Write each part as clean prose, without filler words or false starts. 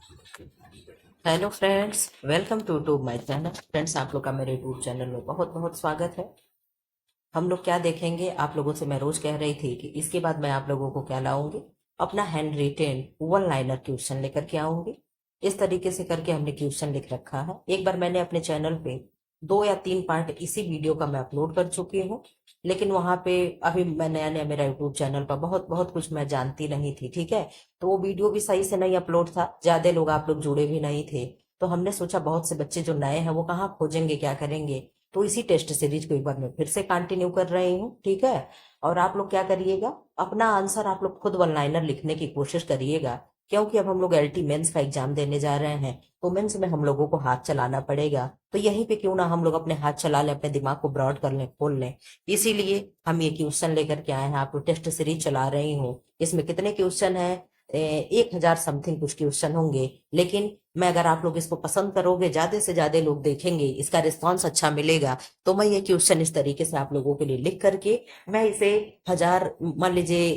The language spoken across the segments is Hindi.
Hello friends, welcome to my channel. Friends, आप लोग का मेरे यूट्यूब चैनल में बहुत बहुत स्वागत है। हम लोग क्या देखेंगे, आप लोगों से मैं रोज कह रही थी कि इसके बाद मैं आप लोगों को क्या लाऊंगी, अपना hand retain one liner question लेकर के आऊंगी। इस तरीके से करके हमने क्वेश्चन लिख रखा है। एक बार मैंने अपने चैनल पे 2 या 3 पार्ट इसी वीडियो का मैं अपलोड कर चुकी हूँ, लेकिन वहां पे अभी मैं नया नया मेरा यूट्यूब चैनल पर बहुत बहुत कुछ मैं जानती नहीं थी, ठीक है। तो वो वीडियो भी सही से नहीं अपलोड था, ज्यादा लोग आप लोग जुड़े भी नहीं थे। तो हमने सोचा बहुत से बच्चे जो नए हैं वो कहाँ खोजेंगे, क्या करेंगे। तो इसी टेस्ट सीरीज को एक बार मैं फिर से कंटिन्यू कर रही हूँ, ठीक है। और आप लोग क्या करिएगा, अपना आंसर आप लोग खुद वन लाइनर लिखने की कोशिश करिएगा, क्योंकि अब हम लोग एलटी मेंस का एग्जाम देने जा रहे हैं। तो मेंस में हम लोगों को हाथ चलाना पड़ेगा, तो यहीं पे क्यों ना हम लोग अपने हाथ चला लें, अपने दिमाग को ब्रॉड कर लें, खोल लें। इसीलिए हम ये क्वेश्चन लेकर के आए हैं। आप लोग टेस्ट सीरीज चला रही हूँ, इसमें कितने क्वेश्चन है, 1,000 समथिंग कुछ क्वेश्चन होंगे। लेकिन मैं, अगर आप लोग इसको पसंद करोगे, ज्यादा से ज्यादा लोग देखेंगे, इसका रिस्पांस अच्छा मिलेगा, तो मैं ये क्वेश्चन इस तरीके से आप लोगों के लिए लिख करके मैं इसे 1,000, मान लीजिए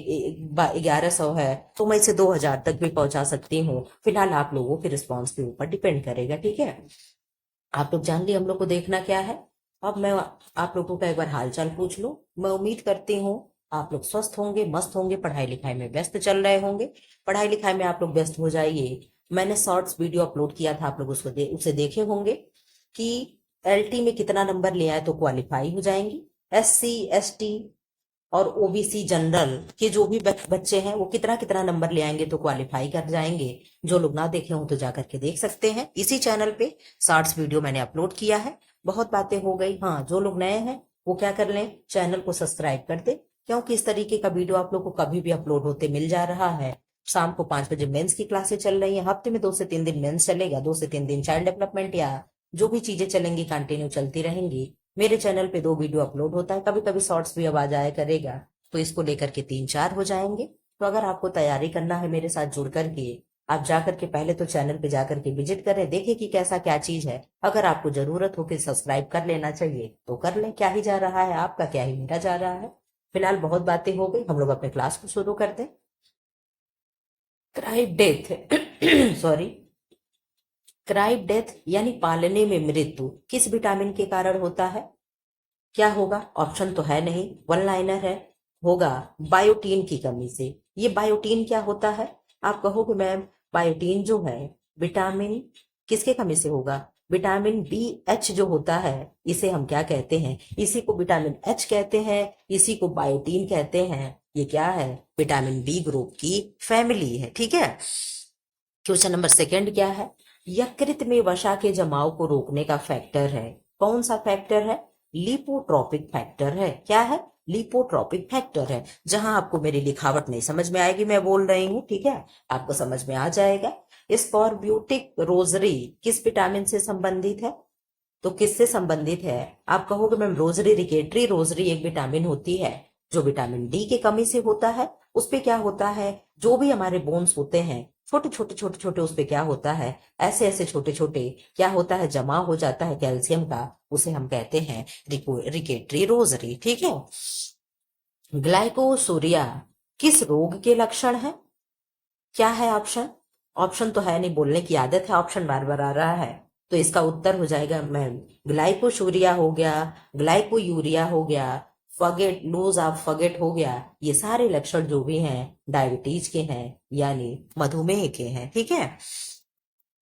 1,100 है, तो मैं इसे 2,000 तक भी पहुंचा सकती हूँ। फिलहाल आप लोगों के रिस्पॉन्स के ऊपर डिपेंड करेगा, ठीक है। आप लोग जान लिए हम लोग को देखना क्या है। अब मैं आप लोगों का एक बार हालचाल पूछ लूं। मैं उम्मीद करती हूँ आप लोग स्वस्थ होंगे, मस्त होंगे, पढ़ाई लिखाई में व्यस्त चल रहे होंगे। पढ़ाई लिखाई में आप लोग व्यस्त हो जाइए। मैंने शॉर्ट्स वीडियो अपलोड किया था, आप लोग उसे देखे होंगे कि एलटी में कितना नंबर ले आए तो क्वालिफाई हो जाएंगी। एससी, एसटी और ओबीसी जनरल के जो भी बच्चे हैं वो कितना कितना नंबर ले आएंगे तो क्वालिफाई कर जाएंगे। जो लोग ना देखे हों तो जाकर के देख सकते हैं, इसी चैनल पे शॉर्ट्स वीडियो मैंने अपलोड किया है। बहुत बातें हो गई, हाँ, जो लोग नए हैं वो क्या कर लें, चैनल को सब्सक्राइब कर दे, क्योंकि इस तरीके का वीडियो आप लोग को कभी भी अपलोड होते मिल जा रहा है। शाम को 5 बजे मेंस की क्लासेस चल रही है, हफ्ते में 2 से 3 दिन मेंस चलेगा, 2 से 3 दिन चाइल्ड डेवलपमेंट या जो भी चीजें चलेंगी कंटिन्यू चलती रहेंगी। मेरे चैनल पे 2 वीडियो अपलोड होता है, कभी कभी शॉर्ट्स भी अब आ जाया करेगा, तो इसको लेकर के 3-4 हो जाएंगे। तो अगर आपको तैयारी करना है मेरे साथ जुड़ करके, आप जाकर के पहले तो चैनल पे जाकर के विजिट करें, देखें कि कैसा क्या चीज है। अगर आपको जरूरत हो कि सब्सक्राइब कर लेना चाहिए तो कर लें, क्या ही जा रहा है, आपका क्या ही मेरा जा रहा है। फिलहाल बहुत बातें हो गई, हम लोग अपने क्लास को शुरू करते हैं। Cribb death sorry, Cribb death यानी पालने में मृत्यु किस विटामिन के कारण होता है? क्या होगा? ऑप्शन तो है नहीं, वन लाइनर है। होगा बायोटीन की कमी से। ये बायोटीन क्या होता है? आप कहोगे मैम, बायोटीन जो है विटामिन किसके कमी से होगा? विटामिन बी एच जो होता है, इसे हम क्या कहते हैं? इसी को विटामिन एच कहते हैं, इसी को बायोटीन कहते हैं। ये क्या है? विटामिन बी ग्रुप की फैमिली है, ठीक है। क्वेश्चन नंबर सेकंड क्या है? यकृत में वसा के जमाव को रोकने का फैक्टर है, कौन सा फैक्टर है? लिपोट्रोपिक फैक्टर है। क्या है? लिपोट्रोपिक फैक्टर है। जहां आपको मेरी लिखावट नहीं समझ में आएगी, मैं बोल रही हूँ, ठीक है, आपको समझ में आ जाएगा। स्कॉर्ब्यूटिक रोजरी किस विटामिन से संबंधित है? तो किससे संबंधित है? आप कहोगे मैम, रोजरी रिकेटरी रोजरी एक विटामिन होती है जो विटामिन डी की कमी से होता है। उस पे क्या होता है, जो भी हमारे बोन्स होते हैं, छोटे छोटे छोटे छोटे, उस पे क्या होता है, ऐसे ऐसे छोटे छोटे क्या होता है, जमा हो जाता है कैल्शियम का, उसे हम कहते हैं रिकेटरी रोजरी, ठीक है। ग्लाइकोसूरिया किस रोग के लक्षण है? क्या है ऑप्शन? ऑप्शन तो है नहीं, बोलने की आदत है, ऑप्शन बार बार आ रहा है। तो इसका उत्तर हो जाएगा मैम, ग्लाइकोशूरिया हो गया, ग्लाइकोयूरिया हो गया, फगेट, लूज ऑफ फगेट हो गया। ये सारे लक्षण जो भी हैं डायबिटीज के हैं, यानी मधुमेह के हैं, ठीक है।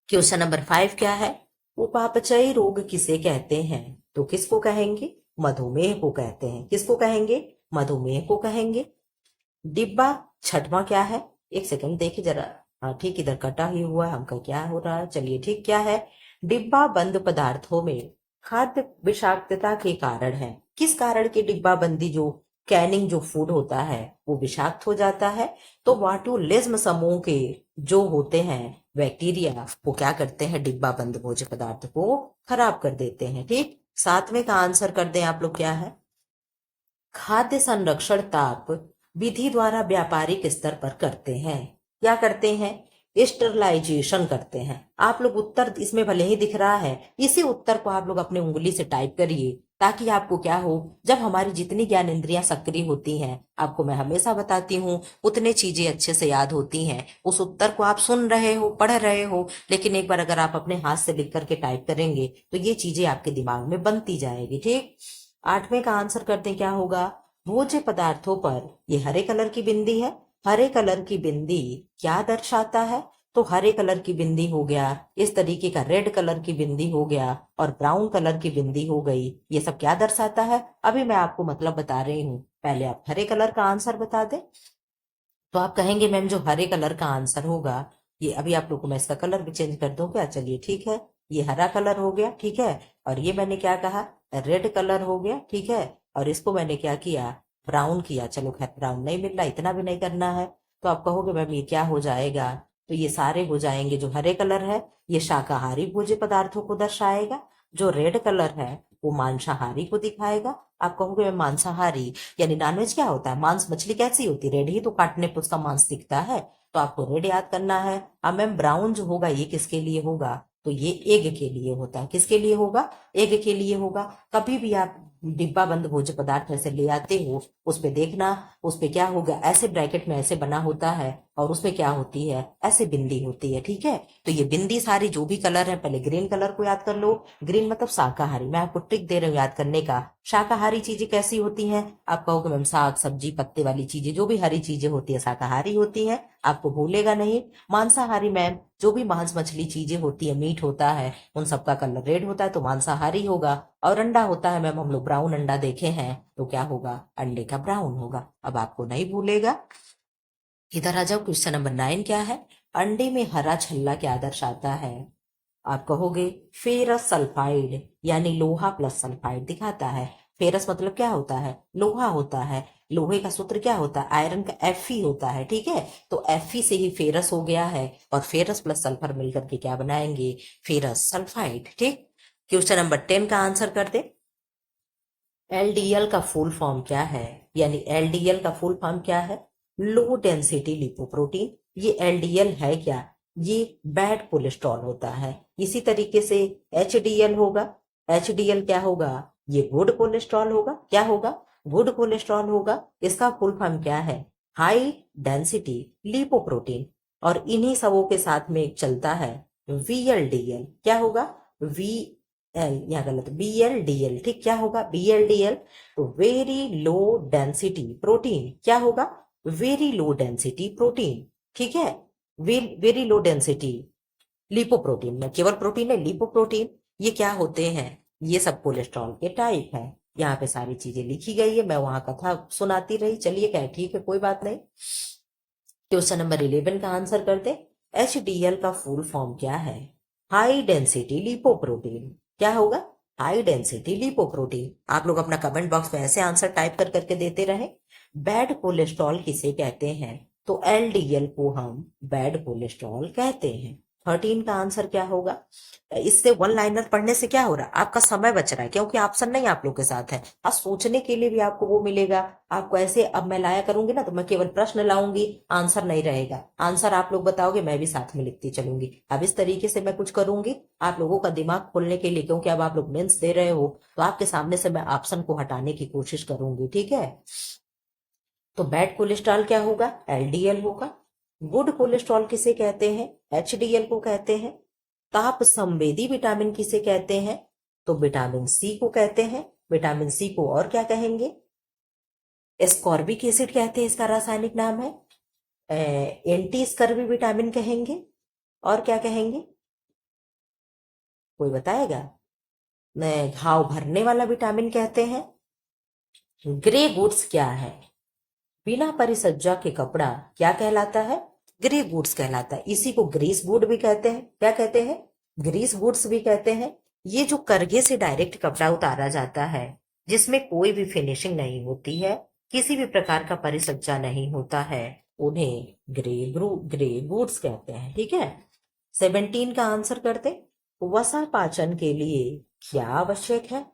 क्वेश्चन नंबर 5 क्या है? उपापचयी रोग किसे कहते हैं? तो किसको कहेंगे? मधुमेह को कहते हैं। किसको कहेंगे? मधुमेह को कहेंगे। डिब्बा छठवां क्या है? एक सेकंड देखिए जरा। हाँ ठीक, इधर कटा ही हुआ है, हमका क्या हो रहा है, चलिए ठीक, क्या है? डिब्बा बंद पदार्थों में खाद्य विषाक्तता के कारण है। किस कारण की डिब्बा बंदी, जो कैनिंग जो फूड होता है वो विषाक्त हो जाता है? तो वाटुलिज्म समूह के जो होते हैं बैक्टीरिया, वो क्या करते हैं, डिब्बा बंद भोज्य पदार्थ को खराब कर देते हैं, ठीक। 7वें का आंसर कर दें आप लोग, क्या है? खाद्य संरक्षण ताप विधि द्वारा व्यापारिक स्तर पर करते हैं। क्या करते हैं? स्टरलाइजेशन करते हैं। आप लोग उत्तर इसमें भले ही दिख रहा है, इसी उत्तर को आप लोग अपनी उंगली से टाइप करिए, ताकि आपको क्या हो, जब हमारी जितनी ज्ञान इंद्रियां सक्रिय होती हैं, आपको मैं हमेशा बताती हूँ, उतने चीजें अच्छे से याद होती हैं। उस उत्तर को आप सुन रहे हो, पढ़ रहे हो, लेकिन एक बार अगर आप अपने हाथ से लिख करके टाइप करेंगे तो ये चीजें आपके दिमाग में बनती जाएगी। ठीक, 8वें का आंसर करते हैं, क्या होगा? भोज्य पदार्थों पर ये हरे कलर की बिंदी है। हरे कलर की बिंदी क्या दर्शाता है? तो हरे कलर की बिंदी हो गया, इस तरीके का रेड कलर की बिंदी हो गया, और ब्राउन कलर की बिंदी हो गई। ये सब क्या दर्शाता है? अभी मैं आपको मतलब बता रही हूँ, पहले आप हरे कलर का आंसर बता दें। तो आप कहेंगे मैम जो हरे कलर का आंसर होगा, ये अभी आप लोग को मैं इसका कलर भी चेंज कर दूं क्या? चलिए ठीक है, ये हरा कलर हो गया, ठीक है। और ये मैंने क्या कहा? रेड कलर हो गया, ठीक है। और इसको मैंने क्या किया? ब्राउन किया। चलो खैर, ब्राउन नहीं मिल रहा, इतना भी नहीं करना है। तो आप कहोगे मैम ये क्या हो जाएगा? तो ये सारे हो जाएंगे, जो हरे कलर है ये शाकाहारी भोज्य पदार्थों को दर्शाएगा, जो रेड कलर है वो मांसाहारी को दिखाएगा। आप कहोगे मैं मांसाहारी यानी नॉनवेज क्या होता है? मांस मछली कैसी होती है? रेड ही तो, काटने पर उसका मांस दिखता है। तो आपको रेड याद करना है। अब मैम ब्राउन जो होगा ये किसके लिए होगा? तो ये एग के लिए होता है। किसके लिए होगा? एग के लिए होगा। कभी भी आप डिब्बा बंद भोज्य पदार्थ ऐसे ले आते हो, उस पे देखना, उस पे क्या होगा, ऐसे ब्रैकेट में ऐसे बना होता है, और उसमें क्या होती है? ऐसे बिंदी होती है, ठीक है। तो ये बिंदी सारी जो भी कलर है, पहले ग्रीन कलर को याद कर लो। ग्रीन मतलब शाकाहारी। मैं आपको ट्रिक दे रही हूँ याद करने का। शाकाहारी चीजें कैसी होती हैं? आप कहोगे मैम साग सब्जी पत्ते वाली चीजें, जो भी हरी चीजें होती है शाकाहारी होती हैं। आपको भूलेगा नहीं। मांसाहारी मैम जो भी मांस मछली चीजें होती है, मीट होता है, उन सबका कलर रेड होता है, तो मांसाहारी होगा। और अंडा होता है मैम, हम लोग ब्राउन अंडा देखे हैं, तो क्या होगा? अंडे का ब्राउन होगा। अब आपको नहीं भूलेगा। इधर आ जाओ, क्वेश्चन नंबर 9 क्या है? अंडे में हरा छल्ला क्या दर्शाता है? आप कहोगे फेरस सल्फाइड, यानी लोहा प्लस सल्फाइड दिखाता है। फेरस मतलब क्या होता है? लोहा होता है। लोहे का सूत्र क्या होता है? आयरन का Fe होता है, ठीक है। तो Fe से ही फेरस हो गया है, और फेरस प्लस सल्फर मिलकर के क्या बनाएंगे? फेरस सल्फाइड, ठीक। क्वेश्चन नंबर 10 का आंसर कर दे। एलडीएल का फुल फॉर्म क्या है? यानी एलडीएल का फुल फॉर्म क्या है? Low density lipoprotein. ये एलडीएल है क्या? ये बैड कोलेस्ट्रॉल होता है। इसी तरीके से एचडीएल होगा। एचडीएल क्या होगा? ये गुड कोलेस्ट्रॉल होगा। क्या होगा? गुड कोलेस्ट्रॉल होगा। इसका फुल फॉर्म क्या है? High density lipoprotein. और इन्हीं सबों के साथ में एक चलता है वीएलडीएल। क्या होगा? वी एल, यहाँ गलत, BLDL, ठीक। क्या होगा? BLDL। तो वेरी लो डेंसिटी प्रोटीन। क्या होगा? वेरी लो डेंसिटी प्रोटीन, ठीक है। वेरी लो डेंसिटी लिपोप्रोटीन में केवल प्रोटीन है, लिपोप्रोटीन। ये क्या होते हैं? ये सब कोलेस्ट्रॉल के टाइप है। यहाँ पे सारी चीजें लिखी गई है, मैं वहां कथा सुनाती रही। चलिए क्या है, ठीक है, कोई बात नहीं। क्वेश्चन नंबर 11 का आंसर करते। HDL का फुल फॉर्म क्या है? High density lipoprotein. क्या होगा? High density lipoprotein. आप लोग अपना कमेंट बॉक्स में ऐसे आंसर टाइप कर करके देते रहे। बैड कोलेस्ट्रॉल किसे कहते हैं? तो LDL को हम बैड कोलेस्ट्रॉल कहते हैं। 13 का आंसर क्या होगा? इससे वन लाइनर पढ़ने से क्या हो रहा है? आपका समय बच रहा है, क्योंकि ऑप्शन नहीं आप लोग के साथ है। आज सोचने के लिए भी आपको वो मिलेगा। आपको ऐसे अब मैं लाया करूंगी ना, तो मैं केवल प्रश्न लाऊंगी, आंसर नहीं रहेगा। आंसर आप लोग बताओगे, मैं भी साथ में लिखती चलूंगी। अब इस तरीके से मैं कुछ करूंगी आप लोगों का दिमाग खोलने के लिए, क्योंकि अब आप लोग मेंस दे रहे हो, तो आपके सामने से मैं ऑप्शन को हटाने की कोशिश करूंगी, ठीक है। तो बैड कोलेस्ट्रॉल क्या होगा? LDL होगा। गुड कोलेस्ट्रॉल किसे कहते हैं? HDL को कहते हैं। ताप संवेदी विटामिन किसे कहते हैं? तो विटामिन सी को कहते हैं। विटामिन सी को और क्या कहेंगे? एस्कॉर्बिक एसिड कहते हैं, इसका रासायनिक नाम है। एंटी स्कर्वी विटामिन कहेंगे। और क्या कहेंगे? कोई बताएगा? घाव भरने वाला विटामिन कहते हैं। ग्रे गुड्स क्या है? बिना परिसज्जा के कपड़ा क्या कहलाता है? ग्रे गुड्स कहलाता है। इसी को ग्रीस गुड भी कहते हैं। क्या कहते हैं? ग्रीस गुड्स भी कहते हैं। ये जो करघे से डायरेक्ट कपड़ा उतारा जाता है, जिसमें कोई भी फिनिशिंग नहीं होती है, किसी भी प्रकार का परिसज्जा नहीं होता है, उन्हें ग्रे गुड्स कहते हैं, ठीक है। 17 का आंसर करते। वसा पाचन के लिए क्या आवश्यक है?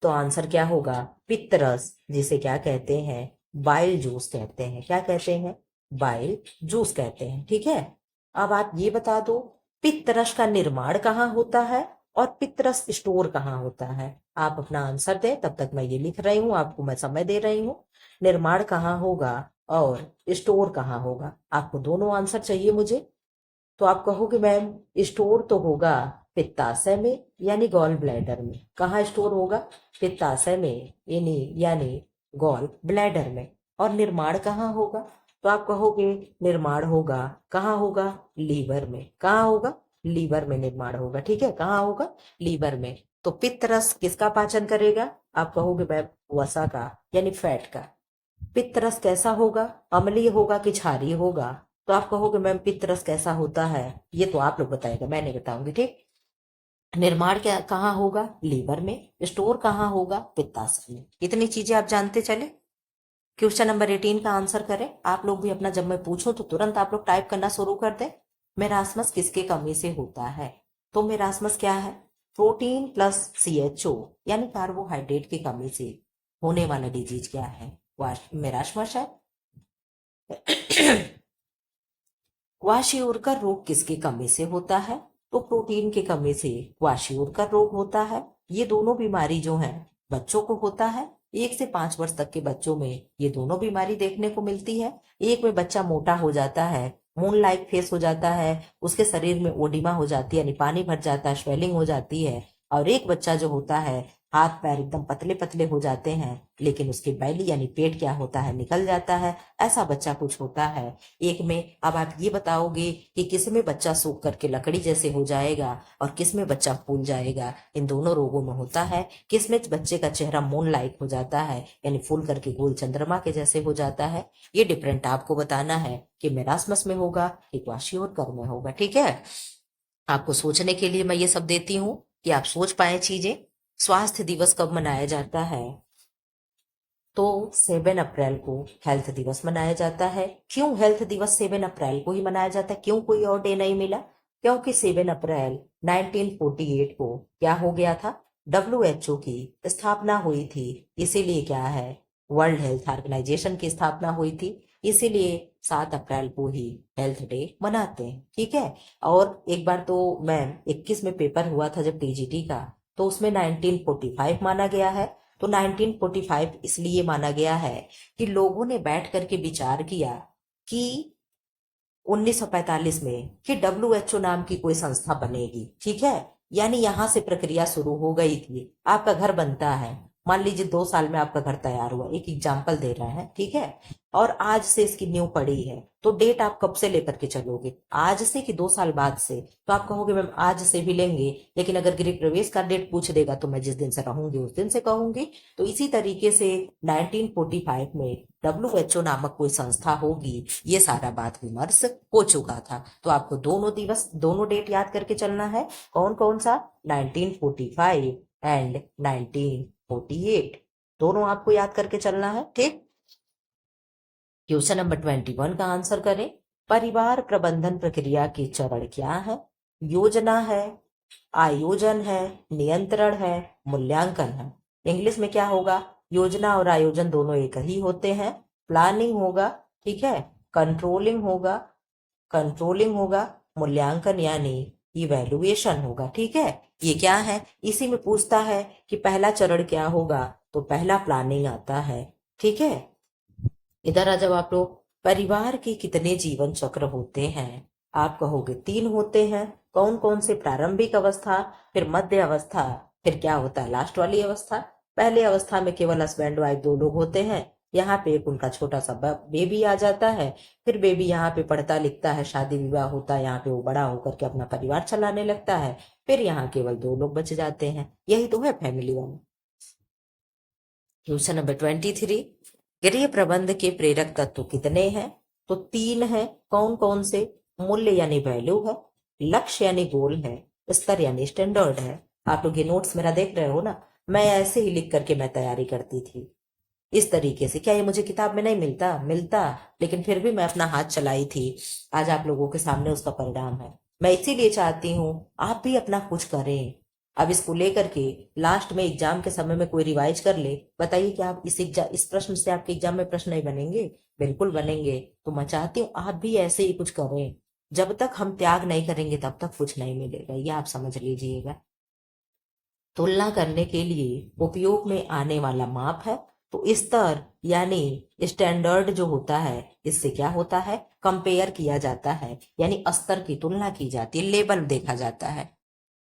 तो आंसर क्या होगा? पित्तरस, जिसे क्या कहते हैं? बाइल जूस कहते हैं। क्या कहते हैं? बाइल जूस कहते हैं, ठीक है। अब आप ये बता दो, पित्तरस का निर्माण कहाँ होता है? और पितरस स्टोर कहाँ होता है? आप अपना आंसर दें, तब तक मैं ये लिख रही हूँ, आपको मैं समय दे रही हूँ। निर्माण कहाँ होगा और स्टोर कहाँ होगा? आपको दोनों आंसर चाहिए मुझे। तो आप कहोगे मैम स्टोर तो होगा पित्ताशय में यानी गॉल ब्लैडर में। कहाँ स्टोर होगा? पित्ताशय में यानी गॉल ब्लैडर में। और निर्माण कहाँ होगा? तो आप कहोगे निर्माण होगा, कहाँ होगा? लीवर में। कहाँ होगा? लीवर में निर्माण होगा। ठीक है, कहाँ होगा? लीवर में। तो पित्त रस किसका पाचन करेगा? आप कहोगे मैम वसा का यानी फैट का। पित्त रस कैसा होगा? अम्लीय होगा कि क्षारीय होगा? तो आप कहोगे मैम पित्त रस कैसा होता है, ये तो आप लोग बताएगा, मैं नहीं बताऊंगी। ठीक। निर्माण क्या कहाँ होगा? लीवर में। स्टोर कहाँ होगा? पित्ताशय में। इतनी चीजें आप जानते चले। क्वेश्चन नंबर 18 का आंसर करें। आप लोग भी अपना, जब मैं पूछूं तो तुरंत आप लोग टाइप करना शुरू कर दें। मेरास्मस किसके कमी से होता है? तो मेरास्मस क्या है? प्रोटीन प्लस CHO यानी कार्बोहाइड्रेट की कमी से होने वाला डिजीज क्या है? मेरास्मस है। क्वाशियोर रोग किसकी कमी से होता है? तो प्रोटीन की कमी से क्वाशियोर रोग होता है। ये दोनों बीमारी जो है बच्चों को होता है। 1 से 5 वर्ष तक के बच्चों में ये दोनों बीमारी देखने को मिलती है। एक में बच्चा मोटा हो जाता है, मून लाइक फेस हो जाता है, उसके शरीर में ओडिमा हो जाती है यानी पानी भर जाता है, स्वेलिंग हो जाती है। और एक बच्चा जो होता है हाथ पैर एकदम पतले पतले हो जाते हैं, लेकिन उसके बैली यानी पेट क्या होता है? निकल जाता है। ऐसा बच्चा कुछ होता है। एक में अब आप ये बताओगे कि किस में बच्चा सूख करके लकड़ी जैसे हो जाएगा और किस में बच्चा फूल जाएगा। इन दोनों रोगों में होता है। किस में बच्चे का चेहरा मून लाइक हो जाता है यानी फूल करके गोल चंद्रमा के जैसे हो जाता है। ये डिफरेंट आपको बताना है कि मेरास्मस में होगा कि क्वाशियोर में होगा। ठीक है, आपको सोचने के लिए मैं ये सब देती हूँ कि आप सोच पाए चीजें। स्वास्थ्य दिवस कब मनाया जाता है? तो 7 अप्रैल को हेल्थ दिवस मनाया जाता है। क्यों हेल्थ दिवस 7 अप्रैल को ही मनाया जाता है? क्यों कोई और डे नहीं मिला? क्योंकि 7 अप्रैल 1948 को क्या हो गया था? WHO की स्थापना हुई थी। इसीलिए क्या है, वर्ल्ड हेल्थ ऑर्गेनाइजेशन की स्थापना हुई थी। इसीलिए 7 अप्रैल को ही हेल्थ डे मनाते हैं। ठीक है। और एक बार तो मैम 21 में पेपर हुआ था जब TGT का, तो उसमें 1945 माना गया है। तो 1945 इसलिए माना गया है कि लोगों ने बैठ करके विचार किया कि 1945 में कि WHO नाम की कोई संस्था बनेगी। ठीक है, यानी यहां से प्रक्रिया शुरू हो गई थी। आपका घर बनता है, मान लीजिए 2 साल में आपका घर तैयार हुआ, एक एग्जाम्पल दे रहे हैं। ठीक है, और आज से इसकी नींव पड़ी है, तो डेट आप कब से लेकर के चलोगे? आज से कि 2 साल बाद से? तो आप कहोगे मैम आज से भी लेंगे, लेकिन अगर गृह प्रवेश का डेट पूछ देगा तो मैं जिस दिन से रहूंगी उस दिन से कहूंगी। तो इसी तरीके से 1945 में WHO नामक कोई संस्था होगी, ये सारा बात विमर्श हो चुका था। तो आपको दोनों दिवस, दोनों डेट याद करके चलना है। कौन कौन सा? 1945 एंड 1948, दोनों आपको याद करके चलना है। ठीक। क्वेश्चन नंबर 21 का आंसर करें। परिवार प्रबंधन प्रक्रिया के चरण क्या है? योजना है, आयोजन है, नियंत्रण है, मूल्यांकन है। इंग्लिश में क्या होगा? योजना और आयोजन दोनों एक ही होते हैं। प्लानिंग होगा, ठीक है, कंट्रोलिंग होगा, मूल्यांकन यानी इवेल्युएशन होगा। ठीक है, ये क्या है? इसी में पूछता है कि पहला चरण क्या होगा, तो पहला प्लानिंग आता है। ठीक है, इधर आ जाओ आप लोग। परिवार के कितने जीवन चक्र होते हैं? आप कहोगे 3 होते हैं। कौन कौन से? प्रारंभिक अवस्था, फिर मध्य अवस्था, फिर क्या होता है लास्ट वाली अवस्था। पहले अवस्था में केवल हस्बैंड वाइफ 2 लोग होते हैं। यहाँ पे एक उनका छोटा सा बेबी आ जाता है। फिर बेबी यहाँ पे पढ़ता लिखता है, शादी विवाह होता है, यहाँ पे वो बड़ा होकर के अपना परिवार चलाने लगता है। फिर यहाँ केवल 2 लोग बच जाते हैं। यही तो है फैमिली वाला। Question number 23। गृह प्रबंध के प्रेरक तत्व कितने हैं? तो 3 हैं। कौन कौन से? मूल्य यानी वैल्यू है, लक्ष्य यानी गोल है, स्तर यानी स्टैंडर्ड है। आप लोग ये नोट्स मेरा देख रहे हो ना, मैं ऐसे ही लिख करके मैं तैयारी करती थी इस तरीके से। क्या ये मुझे किताब में नहीं मिलता? मिलता, लेकिन फिर भी मैं अपना हाथ चलाई थी। आज आप लोगों के सामने उसका परिणाम है। मैं इसीलिए चाहती हूँ आप भी अपना कुछ करें। अब इसको लेकर के लास्ट में एग्जाम के समय में कोई रिवाइज कर ले। बताइए कि आप इस प्रश्न से आपके एग्जाम में प्रश्न नहीं बनेंगे? बिल्कुल बनेंगे। तो मैं चाहती हूँ आप भी ऐसे ही कुछ करें। जब तक हम त्याग नहीं करेंगे तब तक कुछ नहीं मिलेगा, ये आप समझ लीजिएगा। तुलना करने के लिए उपयोग में आने वाला माप है। तो स्तर यानी स्टैंडर्ड जो होता है, इससे क्या होता है, कंपेयर किया जाता है, यानी स्तर की तुलना की जाती है, लेवल देखा जाता है।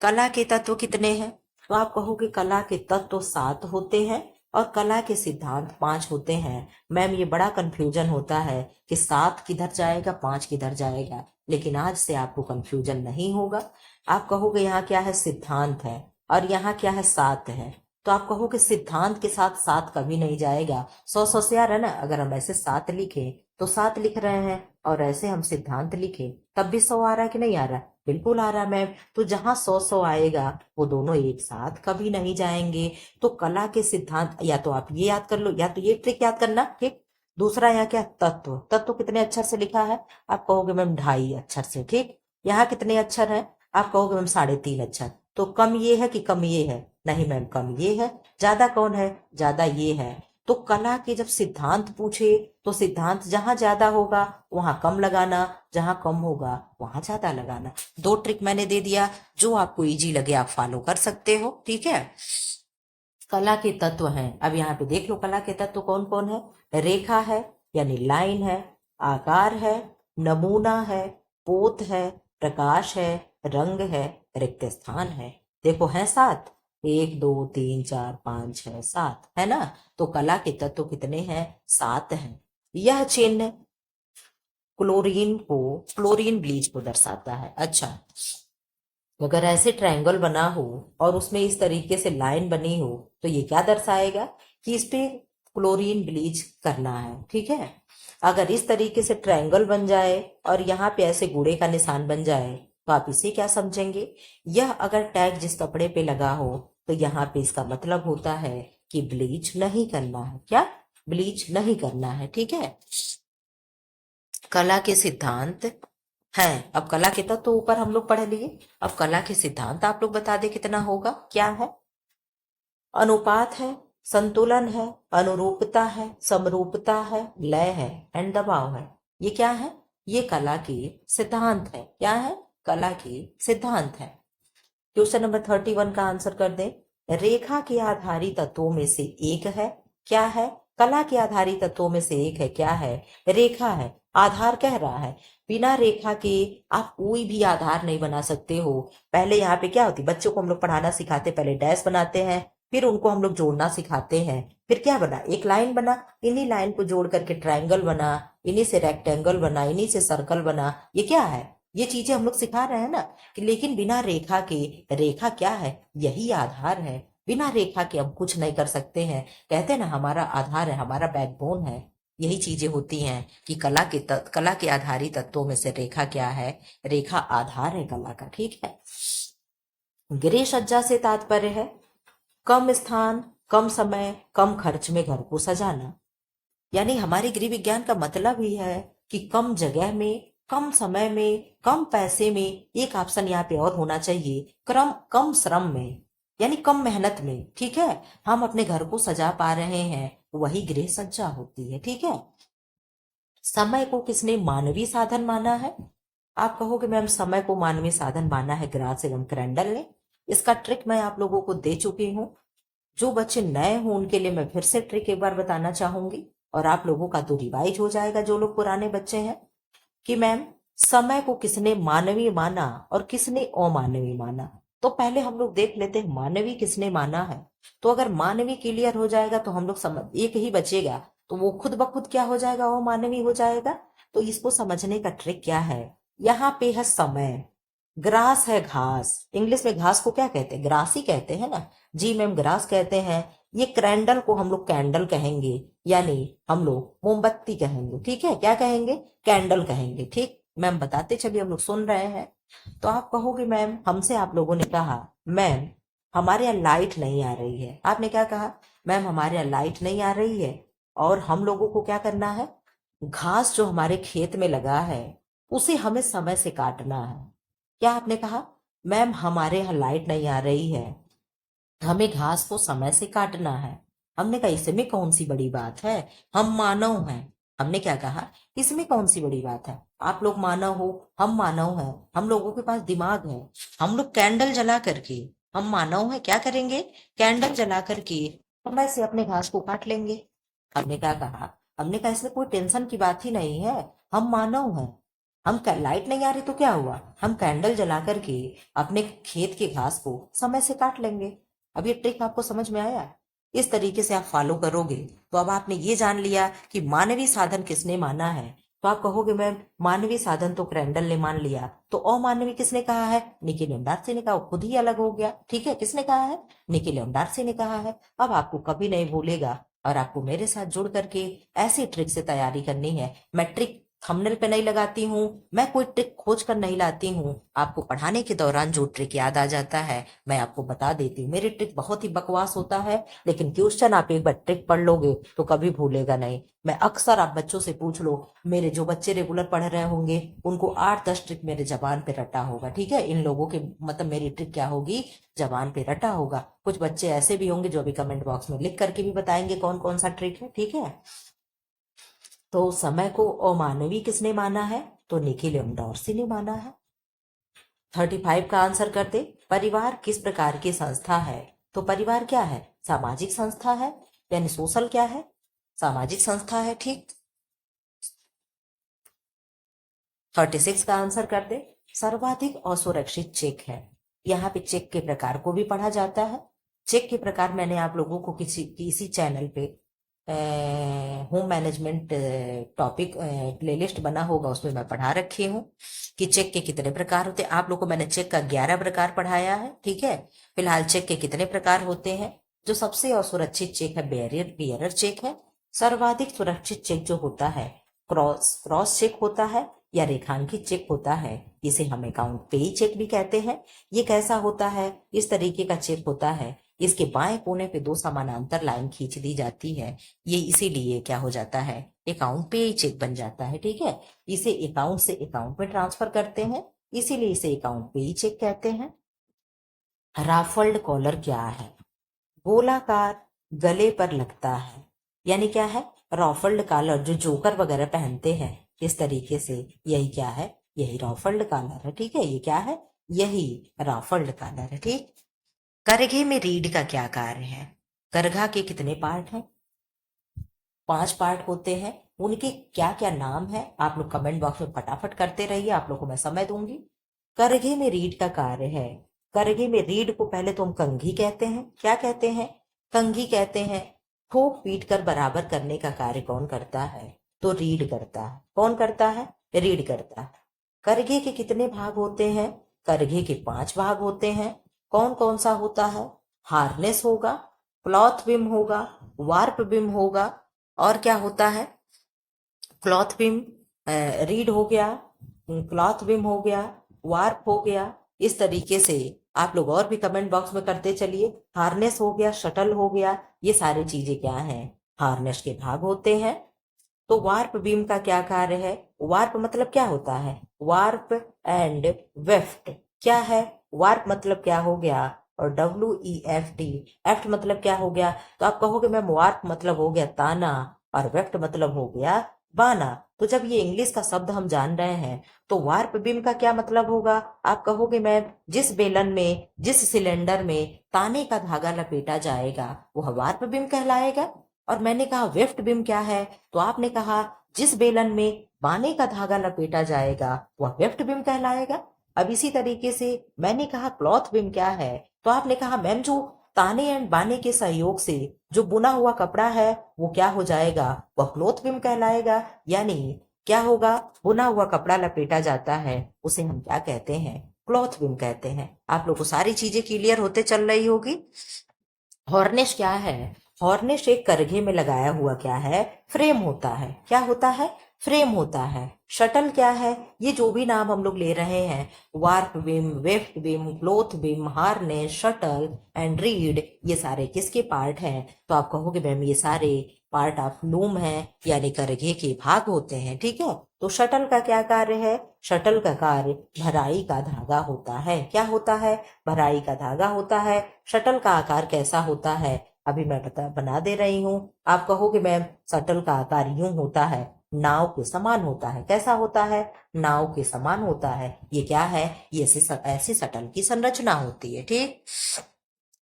कला के तत्व कितने हैं? तो आप कहोगे कला के तत्व 7 होते हैं और कला के सिद्धांत 5 होते हैं। मैम ये बड़ा कंफ्यूजन होता है कि 7 किधर जाएगा, 5 किधर जाएगा, लेकिन आज से आपको कंफ्यूजन नहीं होगा। आप कहोगे यहाँ क्या है, सिद्धांत है, और यहाँ क्या है, 7 है। तो आप कहोगे सिद्धांत के साथ 7 कभी नहीं जाएगा। 100 से आ रहा है ना, अगर हम ऐसे 7 लिखे तो 7 लिख रहे हैं, और ऐसे हम सिद्धांत लिखे तब भी 100 आ रहा है कि नहीं आ रहा? बिल्कुल आ रहा मैम। तो जहां 100 आएगा वो दोनों एक साथ कभी नहीं जाएंगे। तो कला के सिद्धांत या तो आप ये याद कर लो, या तो ये ट्रिक याद करना, ठीक। दूसरा यहाँ क्या, तत्व। तत्व कितने अक्षर से लिखा है? आप कहोगे मैम 2.5 अक्षर से, ठीक। यहाँ कितने अक्षर है? आप कहोगे मैम 3.5 अक्षर। तो कम ये है कि कम ये है? नहीं मैम, कम ये है। ज्यादा कौन है? ज्यादा ये है। तो कला के जब सिद्धांत पूछे तो सिद्धांत जहां ज्यादा होगा वहां कम लगाना, जहां कम होगा वहां ज्यादा लगाना। 2 ट्रिक मैंने दे दिया, जो आपको इजी लगे आप फॉलो कर सकते हो, ठीक है। कला के तत्व हैं, अब यहाँ पे देख लो कला के तत्व कौन कौन है। रेखा है यानी लाइन है, आकार है, नमूना है, पोत है, प्रकाश है, रंग है, रिक्त स्थान है। देखो है 7, 1 2 3 4 5 6 7 है ना। तो कला के तत्व कितने हैं? 7 हैं। यह चिन्ह क्लोरीन ब्लीच को दर्शाता है। अच्छा, अगर ऐसे ट्रायंगल बना हो और उसमें इस तरीके से लाइन बनी हो तो ये क्या दर्शाएगा कि इस पे क्लोरीन ब्लीच करना है, ठीक है। अगर इस तरीके से ट्रायंगल बन जाए और यहाँ पे ऐसे घोड़े का निशान बन जाए तो आप इसे क्या समझेंगे? यह अगर टैग जिस कपड़े पे लगा हो तो यहाँ पे इसका मतलब होता है कि ब्लीच नहीं करना है। क्या? ब्लीच नहीं करना है, ठीक है। कला के सिद्धांत हैं। अब कला के तत्व तो ऊपर हम लोग पढ़ लिए, अब कला के सिद्धांत आप लोग बता दे कितना होगा, क्या है? अनुपात है, संतुलन है, अनुरूपता है, समरूपता है, लय है एंड दबाव है। ये क्या है? ये कला के सिद्धांत है। क्या है? कला के सिद्धांत है। क्वेश्चन नंबर 31 का आंसर कर दें। रेखा के आधारी तत्वों में से एक है, क्या है? कला के आधारी तत्वों में से एक है, क्या है? रेखा है। आधार कह रहा है, बिना रेखा के आप कोई भी आधार नहीं बना सकते हो। पहले यहाँ पे क्या होती, बच्चों को हम लोग पढ़ाना सिखाते, पहले डैश बनाते हैं, फिर उनको हम लोग जोड़ना सिखाते हैं, फिर क्या बना, एक लाइन बना, इन्हीं लाइन को जोड़ करके ट्रायंगल बना, इन्हीं से रेक्टेंगल बना, इन्हीं से सर्कल बना। ये क्या है? ये चीजें हम लोग सिखा रहे हैं ना। कि लेकिन बिना रेखा के, रेखा क्या है? यही आधार है। बिना रेखा के हम कुछ नहीं कर सकते हैं। कहते हैं ना हमारा आधार है, हमारा बैकबोन है। यही चीजें होती हैं कि कला के आधारी तत्वों में से रेखा क्या है? रेखा आधार है कला का, ठीक है। गृह सज्जा से तात्पर्य है कम स्थान, कम समय, कम खर्च में घर को सजाना। यानी हमारे गृह विज्ञान का मतलब ही है कि कम जगह में, कम समय में, कम पैसे में, एक ऑप्शन यहाँ पे और होना चाहिए, कम श्रम में, यानी कम मेहनत में, ठीक है, हम अपने घर को सजा पा रहे हैं, वही गृह सज्जा होती है, ठीक है। समय को किसने मानवीय साधन माना है? आप कहोगे मैम समय को मानवीय साधन माना है ग्रास एवं क्रैंडल ने। इसका ट्रिक मैं आप लोगों को दे चुकी हूँ। जो बच्चे नए हों उनके लिए मैं फिर से ट्रिक एक बार बताना चाहूंगी, और आप लोगों का तो रिवाइज हो जाएगा जो लोग पुराने बच्चे हैं, कि मैम समय को किसने मानवीय माना और किसने अमानवीय माना। तो पहले हम लोग देख लेते हैं मानवीय किसने माना है। तो अगर मानवीय क्लियर हो जाएगा तो हम लोग समझ, एक ही बचेगा, तो वो खुद ब खुद क्या हो जाएगा, अमानवीय हो जाएगा। तो इसको समझने का ट्रिक क्या है, यहाँ पे है समय, ग्रास है घास, इंग्लिश में घास को क्या कहते हैं, ग्रास ही कहते हैं ना। जी मैम ग्रास कहते हैं। ये क्रैंडल को हम लोग कैंडल कहेंगे, यानी हम लोग मोमबत्ती कहेंगे, ठीक है। क्या कहेंगे? कैंडल कहेंगे, ठीक। मैम बताते चलिए, हम लोग सुन रहे हैं। तो आप कहोगे मैम, हमसे आप लोगों ने कहा मैम हमारे यहाँ लाइट नहीं आ रही है। आपने क्या कहा? मैम हमारे यहाँ लाइट नहीं आ रही है, और हम लोगों को क्या करना है, घास जो हमारे खेत में लगा है उसे हमें समय से काटना है। क्या आपने कहा? मैम हमारे यहाँ लाइट नहीं आ रही है, हमें घास को समय से काटना है। हमने कहा इसमें कौन सी बड़ी बात है, हम मानव हैं। हमने क्या कहा, इसमें कौन सी बड़ी बात है, आप लोग मानव हो, हम मानव हैं, हम लोगों के पास दिमाग है। हम लोग कैंडल जला करके हम मानव हैं, क्या करेंगे? कैंडल जला करके समय से अपने घास को काट लेंगे। हमने क्या कहा? हमने कहा इसमें कोई टेंशन की बात ही नहीं है, हम मानव हैं। लाइट नहीं आ रही तो क्या हुआ, हम कैंडल जला करके अपने खेत के घास को समय से काट लेंगे। अब ये ट्रिक आपको समझ में आया? इस तरीके से आप फॉलो करोगे तो अब आपने ये जान लिया कि मानवीय साधन किसने माना है। तो आप कहोगे मैम मानवीय साधन तो क्रैंडल ने मान लिया, तो अमानवीय किसने कहा है? निकी लेमडार्सी ने कहा, वो खुद ही अलग हो गया। ठीक है, किसने कहा है? निकी लेमडार्सी ने कहा है। अब आपको कभी नहीं भूलेगा और आपको मेरे साथ जुड़ करके ऐसी ट्रिक से तैयारी करनी है। मैं ट्रिक थंबनेल पे नहीं लगाती हूँ, मैं कोई ट्रिक खोज कर नहीं लाती हूँ। आपको पढ़ाने के दौरान जो ट्रिक याद आ जाता है मैं आपको बता देती हूँ। मेरी ट्रिक बहुत ही बकवास होता है, लेकिन क्वेश्चन आप एक बार ट्रिक पढ़ लोगे तो कभी भूलेगा नहीं। मैं अक्सर आप बच्चों से पूछ लो, मेरे जो बच्चे रेगुलर पढ़ रहे होंगे उनको 8-10 ट्रिक मेरे जबान पे रटा होगा। ठीक है, इन लोगों के मतलब मेरी ट्रिक क्या होगी, जबान पे रटा होगा। कुछ बच्चे ऐसे भी होंगे जो अभी कमेंट बॉक्स में लिख करके भी बताएंगे कौन कौन सा ट्रिक है। ठीक है, तो समय को अमानवीय किसने माना है? तो निकी लेमडॉर्सी ने माना है। 35 का आंसर कर दे। परिवार किस प्रकार की संस्था है? तो परिवार क्या है? सामाजिक संस्था है, यानी सोशल क्या है? सामाजिक संस्था है। ठीक। 36 का आंसर कर दे। सर्वाधिक असुरक्षित चेक है। यहाँ पे चेक के प्रकार को भी पढ़ा जाता है। चेक के प्रकार मैंने आप लोगों को किसी चैनल पे होम मैनेजमेंट टॉपिक प्लेलिस्ट बना होगा, उसमें मैं पढ़ा रखी हूँ कि चेक के कितने प्रकार होते हैं। आप लोगों को मैंने चेक का 11 प्रकार पढ़ाया है। ठीक है, फिलहाल चेक के कितने प्रकार होते हैं? जो सबसे असुरक्षित चेक है बियरर चेक है। सर्वाधिक सुरक्षित चेक जो होता है क्रॉस क्रॉस चेक होता है या रेखांकित चेक होता है। इसे हम अकाउंट पेई चेक भी कहते हैं। ये कैसा होता है? इस तरीके का चेक होता है, इसके बाएं कोने पे 2 समानांतर लाइन खींच दी जाती है। ये इसीलिए क्या हो जाता है, अकाउंट पे चेक बन जाता है। ठीक है, इसे अकाउंट से अकाउंट में ट्रांसफर करते हैं, इसीलिए इसे अकाउंट पे चेक कहते हैं। राफल्ड कॉलर क्या है? गोलाकार, गले पर लगता है, यानी क्या है? रॉफल्ड कॉलर जो जोकर वगैरह पहनते हैं इस तरीके से, यही क्या है? यही रॉफल्ड कॉलर है। ठीक है, ये क्या है? यही रॉफल्ड कॉलर है। ठीक। करघे में रीढ़ का क्या कार्य है? करघा के कितने पार्ट हैं? 5 पार्ट होते हैं। उनके क्या क्या नाम है? आप लोग कमेंट बॉक्स में फटाफट करते रहिए, आप लोग को मैं समय दूंगी। करघे में रीढ़ का कार्य है। करघे में रीढ़ को पहले तो हम कंघी कहते हैं। क्या कहते हैं? कंघी कहते हैं। ठोक पीट कर बराबर करने का कार्य कौन करता है? तो रीढ़ करता है। कौन करता है? रीढ़ करता है। करघे के कितने भाग होते हैं? करघे के 5 भाग होते हैं। कौन कौन सा होता है? हार्नेस होगा, क्लॉथ बिम होगा, वार्प बिम होगा, और क्या होता है? क्लॉथ बिम, रीड हो गया, क्लॉथ बिम हो गया, वार्प हो गया। इस तरीके से आप लोग और भी कमेंट बॉक्स में करते चलिए। हार्नेस हो गया, शटल हो गया, ये सारी चीजें क्या हैं? हार्नेस के भाग होते हैं। तो वार्प बीम का क्या कार्य है? वार्प मतलब क्या होता है? वार्प एंड वेफ्ट क्या है? वार्प मतलब क्या हो गया? और WEFT, एफ्ट मतलब क्या हो गया? तो आप कहोगे मैम वार्प मतलब हो गया ताना और वेफ्ट मतलब हो गया बाना। तो जब ये इंग्लिश का शब्द हम जान रहे हैं तो वार्प बीम का क्या मतलब होगा? आप कहोगे मैम जिस बेलन में, जिस सिलेंडर में ताने का धागा लपेटा जाएगा वह वार्प बीम कहलाएगा। और मैंने कहा वेफ्ट बीम क्या है? तो आपने कहा जिस बेलन में बाने का धागा लपेटा जाएगा वह वेफ्ट बीम कहलाएगा। अब इसी तरीके से मैंने कहा क्लॉथ बीम क्या है? तो आपने कहा मैम जो ताने एंड बाने के सहयोग से जो बुना हुआ कपड़ा है वो क्या हो जाएगा? वह क्लॉथ बीम कहलाएगा। यानी क्या होगा? बुना हुआ कपड़ा लपेटा जाता है उसे हम क्या कहते हैं? क्लॉथ बीम कहते हैं। आप लोग को सारी चीजें क्लियर होते चल रही होगी। हॉर्नेस क्या है? हॉर्नेस एक करघे में लगाया हुआ क्या है? फ्रेम होता है। क्या होता है? फ्रेम होता है। शटल क्या है? ये जो भी नाम हम लोग ले रहे हैं, warp beam, weft beam, cloth beam, harness, shuttle and read, ये सारे किसके पार्ट हैं? तो आप कहोगे मैम ये सारे पार्ट ऑफ लूम है, यानी करघे के भाग होते हैं। ठीक है, तो शटल का क्या कार्य है? शटल का कार्य भराई का धागा होता है। क्या होता है? भराई का धागा होता है। शटल का आकार कैसा होता है? अभी मैं बना दे रही हूँ। आप कहोगे मैम शटल का आकार यूं होता है, नाव के समान होता है। कैसा होता है? नाव के समान होता है। ये क्या है? ये ऐसी शटल की संरचना होती है। ठीक,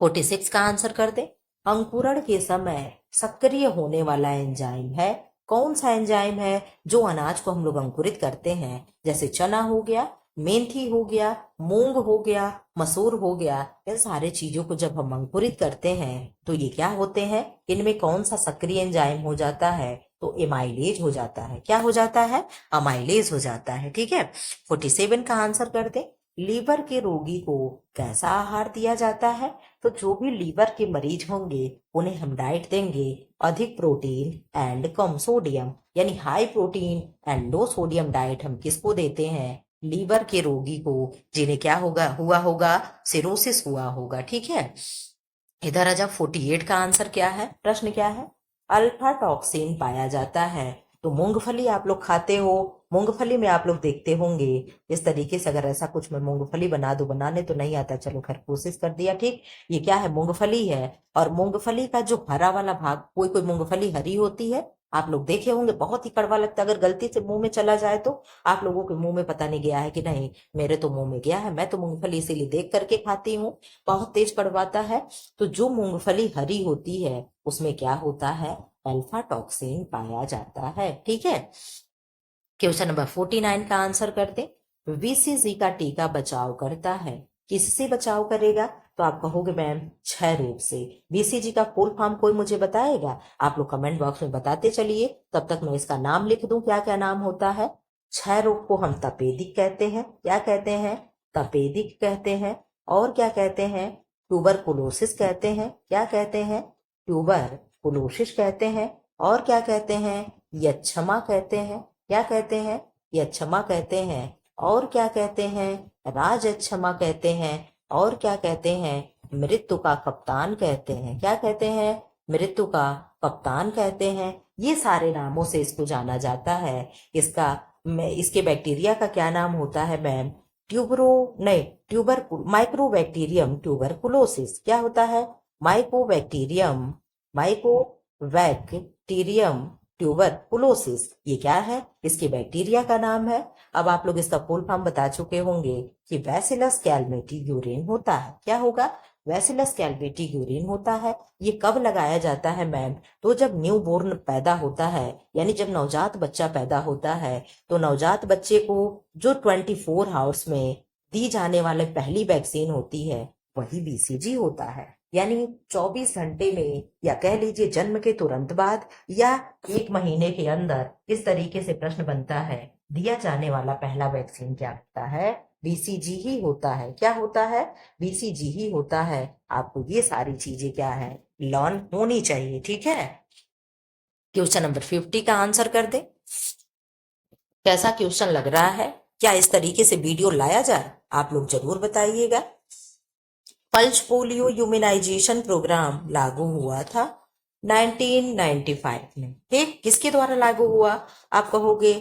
46 का आंसर कर दे। अंकुरण के समय सक्रिय होने वाला एंजाइम है। कौन सा एंजाइम है? जो अनाज को हम लोग अंकुरित करते हैं, जैसे चना हो गया, मेथी हो गया, मूंग हो गया, मसूर हो गया, इन सारे चीजों को जब हम अंकुरित करते हैं तो ये क्या होते हैं? इनमें कौन सा सक्रिय एंजाइम हो जाता है? तो एमाइलेज हो जाता है। क्या हो जाता है? अमाइलेज हो जाता है। ठीक है, 47 का आंसर कर दे। लीवर के रोगी को कैसा आहार दिया जाता है? तो जो भी लीवर के मरीज होंगे उन्हें हम डाइट देंगे अधिक प्रोटीन एंड कम सोडियम, यानी high protein and low sodium diet हम किसको देते हैं? लीवर के रोगी को, जिन्हें क्या हुआ होगा? सिरोसिस हुआ होगा। ठीक है, इधर आ जा। 48 का आंसर क्या है? प्रश्न क्या है? अल्फा टॉक्सिन पाया जाता है। तो मूंगफली आप लोग खाते हो, मूंगफली में आप लोग देखते होंगे इस तरीके से। अगर ऐसा कुछ मैं मूंगफली बना दूं, बनाने तो नहीं आता, चलो खैर कोशिश कर दिया। ठीक, ये क्या है? मूंगफली है। और मूंगफली का जो हरा वाला भाग, कोई कोई मूंगफली हरी होती है, आप लोग देखे होंगे, बहुत ही कड़वा लगता है। अगर गलती से मुंह में चला जाए तो आप लोगों के मुंह में पता नहीं गया है कि नहीं? मेरे तो मुंह में गया है। मैं तो मूंगफली इसीलिए देख करके खाती हूँ, बहुत तेज कड़वाता है। तो जो मूंगफली हरी होती है उसमें क्या होता है? अल्फा टॉक्सिन पाया जाता है। ठीक है, क्वेश्चन नंबर 49 का आंसर कर दे। बीसीजी का टीका बचाव करता है। किससे बचाव करेगा? तो आप कहोगे मैम क्षय रोग से। बीसीजी का फुल फॉर्म कोई मुझे बताएगा? आप लोग कमेंट बॉक्स में बताते चलिए, तब तक मैं इसका नाम लिख दूं। क्या क्या नाम होता है? क्षय रोग को हम तपेदिक कहते हैं। क्या कहते हैं? तपेदिक कहते हैं। और क्या कहते हैं? ट्यूबरकुलोसिस कहते हैं। क्या कहते हैं? ट्यूबरकुलोसिस कहते हैं। और क्या कहते हैं? यक्षमा कहते हैं। क्या कहते हैं? यक्षमा कहते हैं। और क्या कहते हैं? राजक्षमा कहते हैं। और क्या कहते हैं? मृत्यु का कप्तान कहते हैं। क्या कहते हैं? मृत्यु का कप्तान कहते हैं। ये सारे नामों से इसको जाना जाता है। इसके बैक्टीरिया का क्या नाम होता है मैम? ट्यूबरो नहीं ट्यूबर माइक्रोबैक्टीरियम ट्यूबरकुलोसिस। क्या होता है? Mycobacterium Mycobacterium tuberculosis. ये क्या है? इसके बैक्टीरिया का नाम है। अब आप लोग इसका फुल फॉर्म बता चुके होंगे कि बैसिलस कैलमेटिग्यूरिन होता है। क्या होगा? बैसिलस कैलमेटिग्यूरिन होता है। ये कब लगाया जाता है मैम? तो जब न्यू बोर्न पैदा होता है, यानी जब नवजात बच्चा पैदा होता है, तो नवजात बच्चे को जो 24 आवर्स में दी जाने वाले पहली वैक्सीन होती है वही बीसीजी होता है। यानी 24 घंटे में, या कह लीजिए जन्म के तुरंत बाद, या 1 महीने के अंदर इस तरीके से प्रश्न बनता है। दिया जाने वाला पहला वैक्सीन क्या होता है? बीसीजी ही होता है। क्या होता है? बीसीजी ही होता है। आपको ये सारी चीजें क्या है? लर्न होनी चाहिए। ठीक है, क्वेश्चन नंबर 50 का आंसर कर दे। कैसा क्वेश्चन लग रहा है? क्या इस तरीके से वीडियो लाया जाए? आप लोग जरूर बताइएगा। पल्स पोलियो यूमिनाइजेशन प्रोग्राम लागू हुआ था 1995 में। ठीक, किसके द्वारा लागू हुआ? आप कहोगे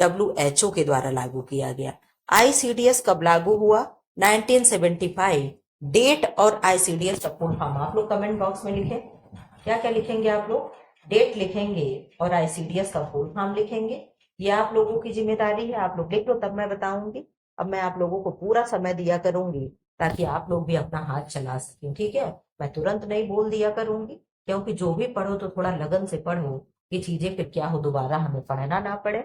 WHO के द्वारा लागू किया गया। आईसीडीएस कब लागू हुआ? 1975। डेट और आईसीडीएस का फुल फॉर्म आप लोग कमेंट बॉक्स में लिखें। क्या क्या लिखेंगे आप लोग? डेट लिखेंगे और आईसीडीएस का फुल फॉर्म लिखेंगे। ये आप लोगों की जिम्मेदारी है, आप लोग लिख लो तब मैं बताऊंगी। अब मैं आप लोगों को पूरा समय दिया करूंगी ताकि आप लोग भी अपना हाथ चला सकें। ठीक है, मैं तुरंत नहीं बोल दिया करूंगी, क्योंकि जो भी पढ़ो तो थोड़ा लगन से पढ़ो कि चीजें फिर क्या हो, दोबारा हमें पढ़ना ना पड़े।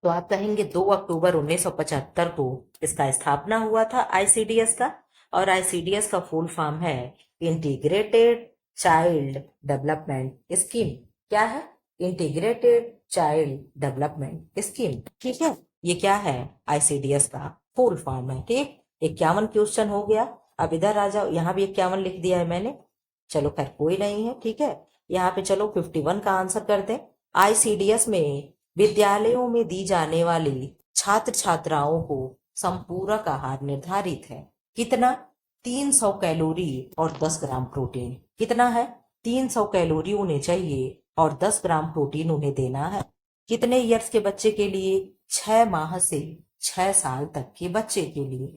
तो आप कहेंगे 2 अक्टूबर 1975 को इसका स्थापना हुआ था आईसीडीएस का। और आईसीडीएस का फुल फॉर्म है इंटीग्रेटेड चाइल्ड डेवलपमेंट स्कीम। क्या है? Integrated child development scheme. ठीक है, ये क्या है? आईसीडीएस का फुल फॉर्म है। ठीक, 51 क्वेश्चन हो गया। अब इधर आ जाओ, यहाँ भी 51 लिख दिया है मैंने, चलो खैर कोई नहीं है। ठीक है, यहाँ पे चलो 51 का आंसर कर दें। आईसीडीएस में विद्यालयों में दी जाने वाली छात्र छात्राओं को संपूरक आहार निर्धारित है। कितना? 300 कैलोरी और 10 ग्राम प्रोटीन। कितना है? 300 कैलोरी उन्हें चाहिए और 10 ग्राम प्रोटीन उन्हें देना है। कितने ईयर्स के बच्चे के लिए? 6 माह से 6 साल तक के बच्चे के लिए।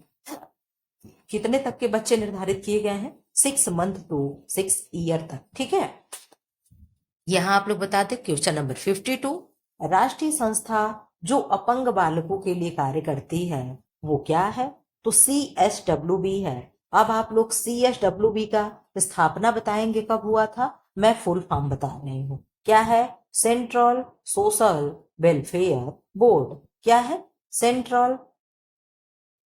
कितने तक के बच्चे निर्धारित किए गए हैं? 6 मंथ टू 6 ईयर तक। ठीक है, यहां आप लोग बता दें क्वेश्चन नंबर 52। राष्ट्रीय संस्था जो अपंग बालकों के लिए कार्य करती है वो क्या है? तो CSWB है। अब आप लोग CSWB का स्थापना बताएंगे कब हुआ था? मैं फुल फॉर्म बता रही हूँ। क्या है? Central social welfare board. क्या है? सेंट्रल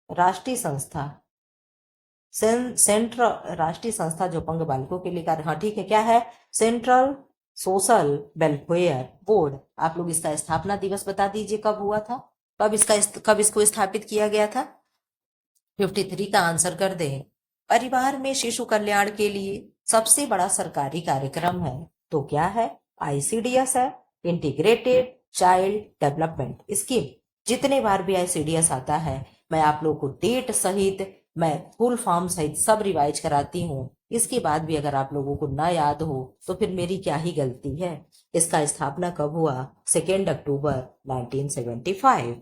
राष्ट्रीय संस्था, सेंट्रल राष्ट्रीय संस्था जो अपंग बालकों के लिए कार्य, हाँ ठीक है, क्या है? Central social welfare board. आप लोग इसका स्थापना दिवस बता दीजिए कब हुआ था, कब इसको स्थापित किया गया था? 53 का आंसर कर दें। परिवार में शिशु कल्याण के लिए सबसे बड़ा सरकारी कार्यक्रम है तो क्या है? ICDS है, इंटीग्रेटेड चाइल्ड डेवलपमेंट स्कीम। जितने बार भी ICDS आता है मैं आप लोग को डेट सहित, मैं फुल फॉर्म सहित सब रिवाइज कराती हूँ। इसके बाद भी अगर आप लोगों को ना याद हो तो फिर मेरी क्या ही गलती है। इसका स्थापना कब हुआ? 2 अक्टूबर 1975।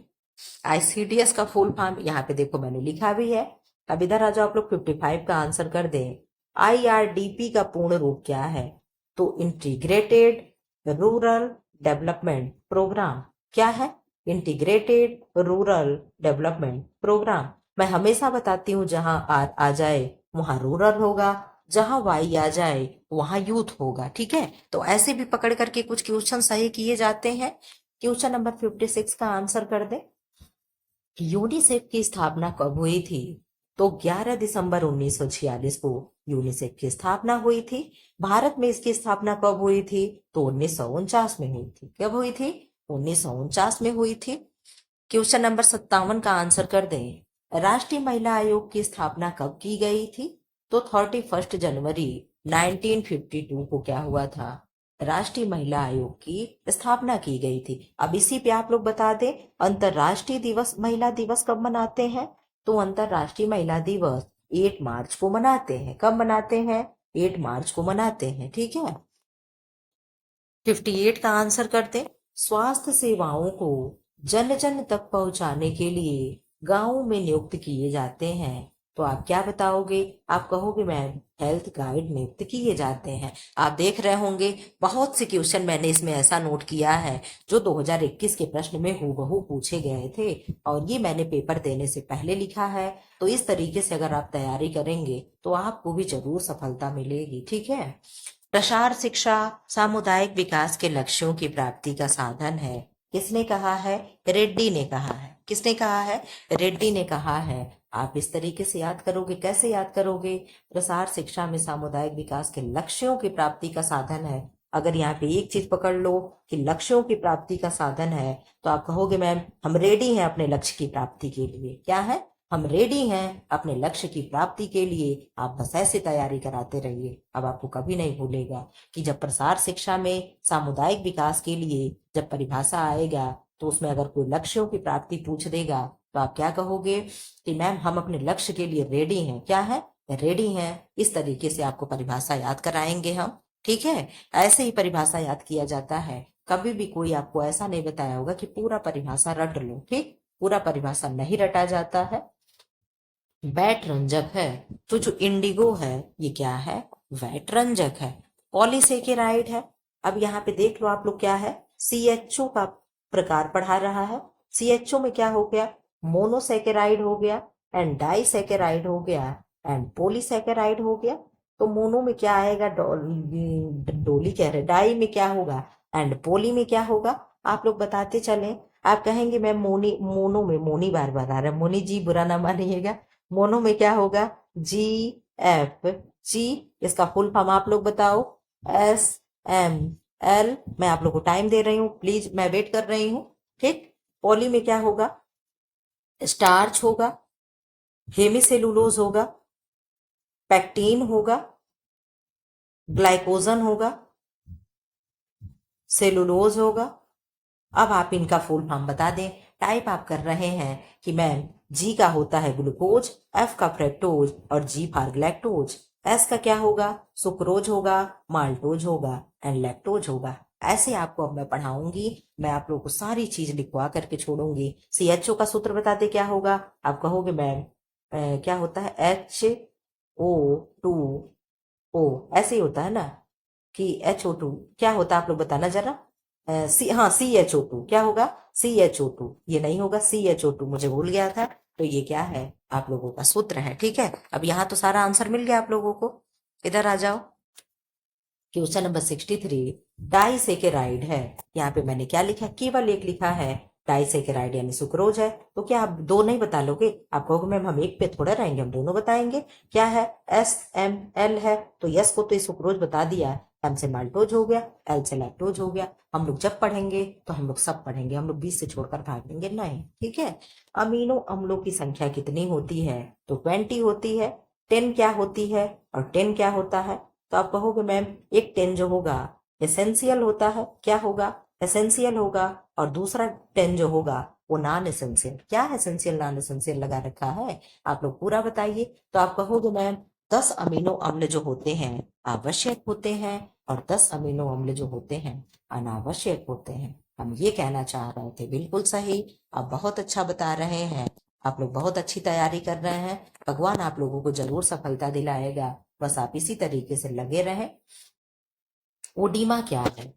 ICDS का फुल फॉर्म यहाँ पे देखो मैंने लिखा भी है। अब इधर आ जाओ आप लोग 55 का आंसर कर दें। IRDP का पूर्ण रूप क्या है? तो इंटीग्रेटेड रूरल डेवलपमेंट प्रोग्राम। क्या है? Integrated rural development programme. मैं हमेशा बताती हूँ जहां आर आ जाए वहां रूरल होगा, जहां वाई आ जाए वहां यूथ होगा। ठीक है, तो ऐसे भी पकड़ करके कुछ क्वेश्चन सही किए जाते हैं। क्वेश्चन नंबर 56 का आंसर कर दे। यूनिसेफ की स्थापना कब हुई थी? तो 11 दिसंबर 1946 को यूनिसेफ की स्थापना हुई थी। भारत में इसकी स्थापना कब हुई थी? तो 1949 में हुई थी। कब हुई थी? 1949 में हुई थी। क्वेश्चन नंबर 57 का आंसर कर दें। राष्ट्रीय महिला आयोग की स्थापना कब की गई थी? तो 31 जनवरी 1952 को क्या हुआ था? राष्ट्रीय महिला आयोग की स्थापना की गई थी। अब इसी पे आप लोग बता दें, अंतरराष्ट्रीय दिवस महिला दिवस कब मनाते हैं? तो अंतरराष्ट्रीय महिला दिवस 8 मार्च को मनाते हैं। कब मनाते हैं? 8 मार्च को मनाते हैं। ठीक है, 58 का आंसर करते। स्वास्थ्य सेवाओं को जन जन तक पहुंचाने के लिए गांवों में नियुक्त किए जाते हैं तो आप क्या बताओगे? आप कहोगे मैम हेल्थ गाइड नियुक्त किए जाते हैं। आप देख रहे होंगे बहुत से क्वेश्चन मैंने इसमें ऐसा नोट किया है जो 2021 के प्रश्न में हूबहू पूछे गए थे और ये मैंने पेपर देने से पहले लिखा है। तो इस तरीके से अगर आप तैयारी करेंगे तो आपको भी जरूर सफलता मिलेगी। ठीक है, प्रसार शिक्षा सामुदायिक विकास के लक्ष्यों की प्राप्ति का साधन है। किसने कहा है? रेड्डी ने कहा है। किसने कहा है? रेड्डी ने कहा है। आप इस तरीके से याद करोगे। कैसे याद करोगे? प्रसार शिक्षा में सामुदायिक विकास के लक्ष्यों की प्राप्ति का साधन है। अगर यहाँ पे एक चीज पकड़ लो कि लक्ष्यों की प्राप्ति का साधन है तो आप कहोगे मैम हम रेडी हैं अपने लक्ष्य की प्राप्ति के लिए। क्या है? हम रेडी हैं अपने लक्ष्य की प्राप्ति के लिए। आप बस ऐसे तैयारी कराते रहिए। अब आपको कभी नहीं भूलेगा कि जब प्रसार शिक्षा में सामुदायिक विकास के लिए जब परिभाषा आएगा तो उसमें अगर कोई लक्ष्यों की प्राप्ति पूछ देगा तो आप क्या कहोगे कि मैम हम अपने लक्ष्य के लिए रेडी हैं। क्या है? रेडी हैं। इस तरीके से आपको परिभाषा याद कराएंगे हम। ठीक है, ऐसे ही परिभाषा याद किया जाता है। कभी भी कोई आपको ऐसा नहीं बताया होगा कि पूरा परिभाषा रट लो। ठीक, पूरा परिभाषा नहीं रटा जाता है। वैट रंजक है तो जो इंडिगो है ये क्या है? वैट रंजक है। पॉलीसेकेराइड है। अब यहाँ पे देख लो आप लोग क्या है? CHO का प्रकार पढ़ा रहा है। CHO में क्या हो गया? मोनोसेकेराइड हो गया एंड डाइसेकेराइड हो गया एंड पॉलीसेकेराइड हो गया। तो मोनो में क्या आएगा? डोली कह रहे, डाई में क्या होगा एंड पोली में क्या होगा? आप लोग बताते चलें। आप कहेंगे मैं मोनी, मोनो में, मोनी बार बार आ रहा है, मोनी जी बुरा ना मानिएगा। मोनो में क्या होगा? GFG। इसका फुल फॉर्म आप लोग बताओ। SML। मैं आप लोग को टाइम दे रही हूँ, प्लीज मैं वेट कर रही हूँ। ठीक, पॉली में क्या होगा? स्टार्च होगा, हेमिसेलुलोज होगा, पैक्टीन होगा, ग्लाइकोजन होगा, सेलुलोज होगा। अब आप इनका फुल फॉर्म बता दें। टाइप आप कर रहे हैं कि मैम जी का होता है ग्लूकोज, एफ का फ्रेक्टोज और जी फॉर ग्लैक्टोज। एस का क्या होगा? सुक्रोज होगा, माल्टोज होगा एंड लैक्टोज होगा। ऐसे आपको अब मैं पढ़ाऊंगी। मैं आप लोगों को सारी चीज लिखवा करके छोड़ूंगी। CHO का सूत्र बताते क्या होगा? आप कहोगे मैम क्या होता है? HO2O। ऐसे ही होता है ना कि HO2 क्या होता है? आप लोग बताना जरा। CHO2 क्या होगा, CHO2, ये नहीं होगा CHO2, मुझे भूल गया था। तो ये क्या है, आप लोगों का सूत्र है। ठीक है, अब यहाँ तो सारा आंसर मिल गया आप लोगों को। इधर आ जाओ, क्वेश्चन नंबर 63, डाइसेकेराइड है। यहाँ पे मैंने क्या लिखा, केवल एक लिखा है, डाइसेकेराइड यानी सुक्रोज है। तो क्या आप दो नहीं बता लोगे, आप कहोगे मैम हम एक पे थोड़ा रहेंगे, हम दोनों बताएंगे। क्या है, SML है, तो यस को तो ये सुक्रोज बता दिया, एम से माल्टोज हो गया, एल से लैक्टोज हो गया। हम लोग जब पढ़ेंगे तो हम लोग सब पढ़ेंगे, हम लोग 20 से छोड़कर भाग देंगे नहीं। ठीक है, अमीनो अम्लों की संख्या कितनी होती है, तो 20 होती है। 10 क्या होती है और 10 क्या होता है, तो आप कहोगे मैम एक 10 जो होगा एसेंशियल होता है, क्या होगा, एसेंशियल होगा, और दूसरा 10 जो होगा वो नॉन एसेंशियल। क्या एसेंशियल नॉन एसेंशियल लगा रखा है, आप लोग पूरा बताइए। तो आप कहोगे मैम 10 अमीनो अम्ल जो होते हैं आवश्यक होते हैं, और 10 अमीनो अम्ल जो होते हैं अनावश्यक होते हैं। हम ये कहना चाह रहे थे, बिल्कुल सही, आप बहुत अच्छा बता रहे हैं, आप लोग बहुत अच्छी तैयारी कर रहे हैं। भगवान आप लोगों को जरूर सफलता दिलाएगा, बस आप इसी तरीके से लगे रहें। ओडीमा क्या है,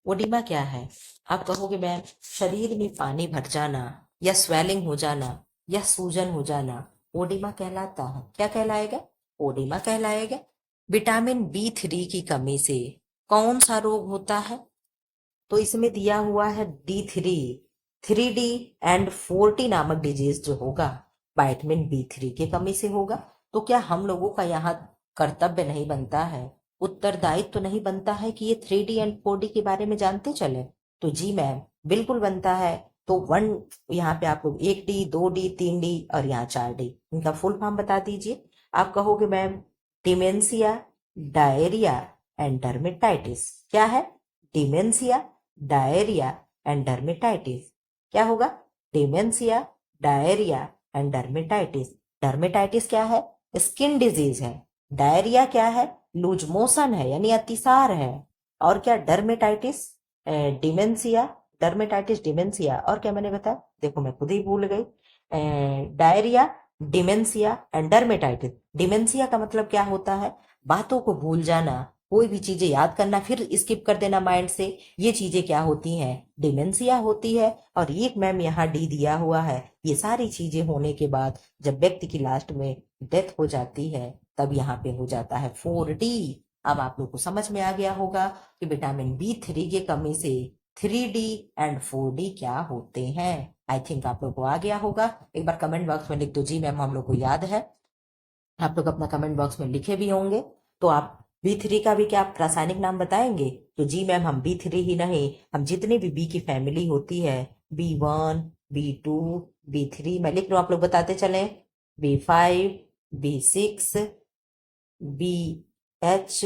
ओडीमा क्या है, आप कहोगे मैम शरीर में पानी भर जाना, या स्वेलिंग हो जाना, या सूजन हो जाना, ओडीमा कहलाता है। क्या कहलाएगा, ओडीमा कहलाएगा। विटामिन B3 की कमी से कौन सा रोग होता है, तो इसमें दिया हुआ है D3, 3D and 4T नामक डिजीज जो होगा विटामिन B3 की कमी से होगा। तो क्या हम लोगों का यहाँ कर्तव्य नहीं बनता है, उत्तरदायित्व तो नहीं बनता है कि ये 3D and 4D के बारे में जानते चले, तो जी मैम बिल्कुल बनता है। तो वन, यहाँ पे आप लोग 1D 2D 3D और यहाँ 4D, इनका फुल फॉर्म बता दीजिए। आप कहोगे ma'am dementia, diarrhoea and dermatitis. क्या है, डिमेंशिया, डायरिया एंड डर्मेटाइटिस। क्या होगा, dementia, diarrhoea and dermatitis. Dermatitis क्या है, स्किन डिजीज है। डायरिया क्या है, लूज मोशन है यानी अतिसार है। और क्या, डर्मेटाइटिस, डिमेंशिया, डर्मेटाइटिस डिमेंशिया, और क्या मैंने बताया, देखो मैं खुद ही भूल गई। Diarrhoea, dementia and dermatitis. Dementia का मतलब क्या होता है, बातों को भूल जाना, कोई भी चीजें याद करना फिर स्किप कर देना माइंड से, ये चीजें क्या होती हैं, डिमेंशिया होती है। और एक मैम यहाँ डी दिया हुआ है, ये सारी चीजें होने के बाद जब व्यक्ति की लास्ट में डेथ हो जाती है तब यहाँ पे हो जाता है 4D। अब आप लोग को समझ में आ गया होगा कि विटामिन B3 की कमी से 3D and 4D क्या होते हैं। आई थिंक आप लोग को आ गया होगा। एक बार कमेंट बॉक्स में लिख दो जी मैम हम लोग को याद है। आप लोग अपना कमेंट बॉक्स में लिखे भी होंगे। तो आप B3 का भी क्या आप रासायनिक नाम बताएंगे, तो जी मैम हम B3 ही नहीं, हम जितने भी बी की फैमिली होती है, B1 B2 B3, मैं लिख लूं आप लोग बताते चले, B5 B6 BH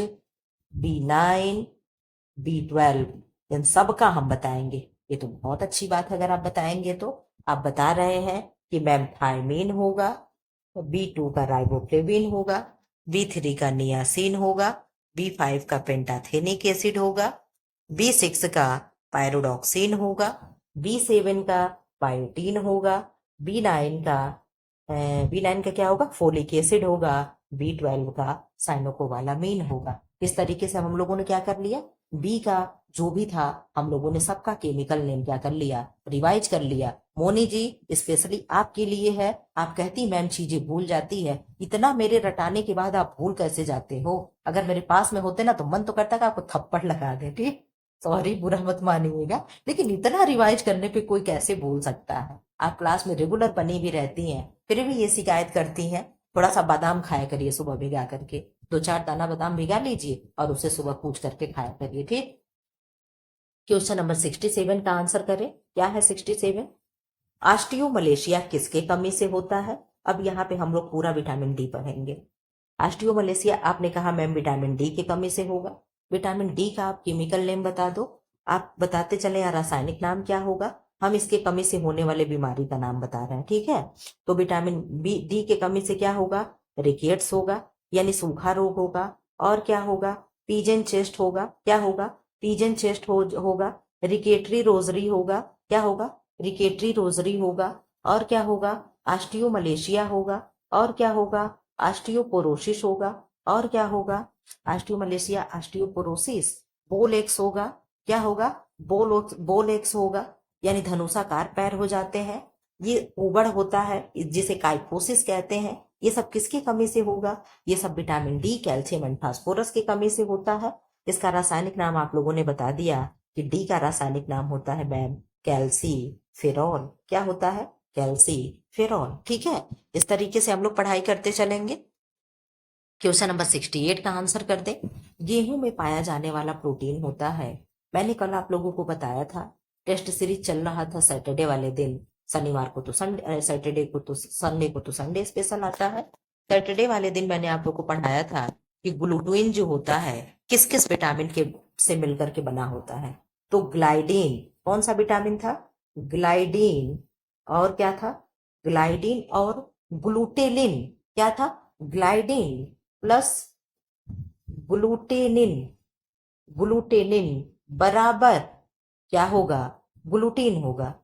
B9 B12, इन सब का हम बताएंगे। ये तो बहुत अच्छी बात है, अगर आप बताएंगे तो। आप बता रहे हैं कि मैम थायमीन होगा, B2 का राइबोफ्लेविन होगा, B3 का नियासिन होगा, B5 का पेंटाथेनिक एसिड होगा, B6 का पायरोडॉक्सिन होगा, B7 का बायोटीन होगा, B9 का B9 का क्या होगा, फोलिक एसिड होगा, B12 का साइनोकोबालामीन होगा। इस तरीके से हम लोगों ने क्या कर लिया, बी का जो भी था हम लोगों ने सबका केमिकल नेम क्या कर लिया, रिवाइज कर लिया। मोनी जी स्पेशली आपके लिए है, आप कहती मैम चीजें भूल जाती है, इतना मेरे रटाने के बाद आप भूल कैसे जाते हो, अगर मेरे पास में होते ना तो मन तो करता कि आपको थप्पड़ लगा दे। ठीक, सॉरी बुरा मत मानिएगा, लेकिन इतना रिवाइज करने पे कोई कैसे भूल सकता है। आप क्लास में रेगुलर बनी भी रहती हैं, फिर भी ये शिकायत करती हैं। थोड़ा सा बादाम खाया करिए सुबह भिगा करके, 2-4 दाना बादाम भिगा लीजिए और उसे सुबह कूच करके खाया करिए। ठीक, क्वेश्चन नंबर 67 का आंसर करें। क्या है 67, ऑस्टियोमलेशिया किसके कमी से होता है। अब यहाँ पे हम लोग पूरा विटामिन डी पढ़ेंगे। ऑस्टियोमलेशिया आपने कहा मैम विटामिन डी की कमी से होगा। विटामिन डी का आप केमिकल नेम बता दो, आप बताते चले या रासायनिक नाम क्या होगा, हम इसके कमी से होने वाले बीमारी का नाम बता रहे हैं। ठीक है, तो विटामिन डी के कमी से क्या होगा, रिकेट्स होगा यानी सूखा रोग होगा। और क्या होगा, पीजन चेस्ट होगा, क्या होगा, पीजन चेस्ट होगा, रिकेटरी रोजरी होगा, क्या होगा, रिकेटरी रोजरी होगा। और क्या होगा, ऑस्टियोमलेशिया होगा। और क्या होगा, ऑस्टियोपोरोसिस होगा। और क्या होगा, ऑस्टियोमलेशिया ऑस्टियोपोरोसिस, बोलेक्स होगा। क्या होगा, बोलेक्स होगा, यानी धनुषाकार पैर हो जाते हैं। ये उबड़ होता है जिसे काइफोसिस कहते हैं। ये सब किसकी कमी से होगा? ये सब vitamin D, calcium and phosphorus की कमी से होता है। इसका रासायनिक नाम आप लोगों ने बता दिया कि डी का रासायनिक नाम होता है मैम कैल्सीफेरॉल। क्या होता है? कैल्सीफेरॉल। ठीक है, इस तरीके से हम लोग पढ़ाई करते चलेंगे। क्वेश्चन नंबर 68 का आंसर कर दे। गेहूं में पाया जाने वाला प्रोटीन होता है। मैंने कल आप लोगों को बताया था, टेस्ट सीरीज चल रहा था सैटरडे वाले दिन। शनिवार को तो संडे, सैटरडे को तो संडे को तो संडे स्पेशल आता है। सैटरडे वाले दिन मैंने आप लोगों को पढ़ाया था कि ग्लूटाइन जो होता है किस किस विटामिन के से मिलकर के बना होता है। तो ग्लाइडीन कौन सा विटामिन था? ग्लाइडीन। और क्या था? ग्लाइडीन और ग्लूटेलिन। क्या था? ग्लाइडीन प्लस ग्लूटेनिन। ग्लूटेनिन बराबर क्या होगा? ग्लूटीन होगा,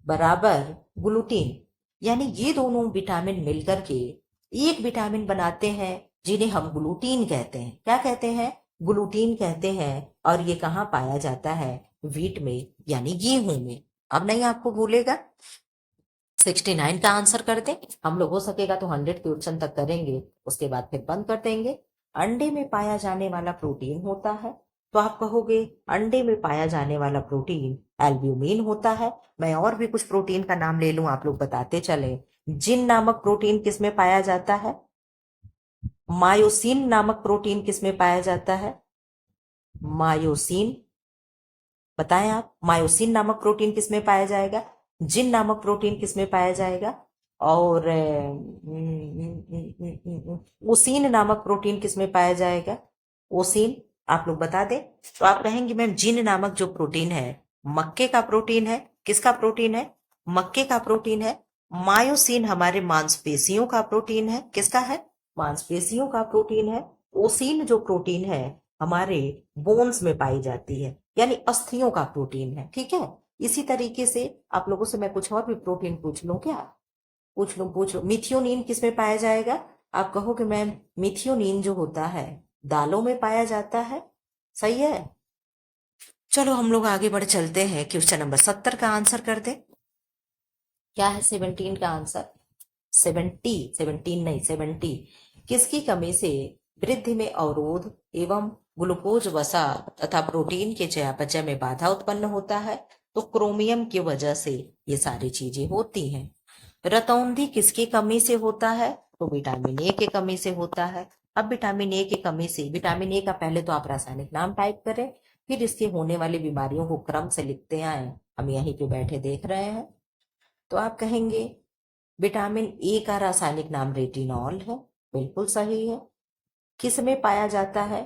बराबर ग्लूटीन। यानी ये दोनों विटामिन मिलकर के एक विटामिन बनाते हैं जिन्हें हम ग्लूटीन कहते हैं। क्या कहते हैं? ग्लूटीन कहते हैं। और ये कहाँ पाया जाता है? व्हीट में, यानी गेहूं में। अब नहीं आपको भूलेगा। 69 का आंसर कर दे। हम लोग हो सकेगा तो 100 क्वेश्चन तक करेंगे, उसके बाद फिर बंद कर देंगे। अंडे में पाया जाने वाला प्रोटीन होता है। तो आप कहोगे अंडे में पाया जाने वाला प्रोटीन एल्ब्यूमिन होता है। मैं और भी कुछ प्रोटीन का नाम ले लूं, आप लोग बताते चले। जिन नामक प्रोटीन किसमें पाया जाता है? मायोसिन नामक प्रोटीन किसमें पाया जाता है? मायोसिन। बताएं आप, मायोसिन नामक प्रोटीन किसमें पाया जाएगा? जिन नामक प्रोटीन किसमें पाया जाएगा? और ओसिन नामक प्रोटीन किसमें पाया जाएगा? ओसिन। आप लोग बता दें। तो आप कहेंगे मैम जिन नामक जो प्रोटीन है मक्के का प्रोटीन है। किसका प्रोटीन है? मक्के का प्रोटीन है। मायोसिन हमारे मांसपेशियों का प्रोटीन है। किसका है? मांसपेशियों का प्रोटीन है। ओसिन जो प्रोटीन है हमारे बोन्स में पाई जाती है, यानी अस्थियों का प्रोटीन है। ठीक है, इसी तरीके से आप लोगों से मैं कुछ और भी प्रोटीन पूछ लूं क्या? पूछ लो। मिथियोनिन किसमें पाया जाएगा? आप कहोगे मैम मिथियोनिन जो होता है दालों में पाया जाता है। सही है। चलो हम लोग आगे बढ़ चलते हैं। क्वेश्चन नंबर 70 का आंसर कर दे। क्या है 17 का आंसर? 17 नहीं 70। किसकी कमी से वृद्धि में अवरोध एवं ग्लूकोज वसा तथा प्रोटीन के चयापचय में बाधा उत्पन्न होता है? तो क्रोमियम की वजह से ये सारी चीजें होती हैं। रतौंधी किसकी कमी से होता है? तो विटामिन ए की कमी से होता है। अब विटामिन ए की कमी से, विटामिन ए का पहले तो आप रासायनिक नाम टाइप करें, फिर इसके होने वाली बीमारियों को क्रम से लिखते आए। हम यहीं पे बैठे देख रहे हैं। तो आप कहेंगे विटामिन ए का रासायनिक नाम रेटिनॉल है। बिल्कुल सही है। किस में पाया जाता है?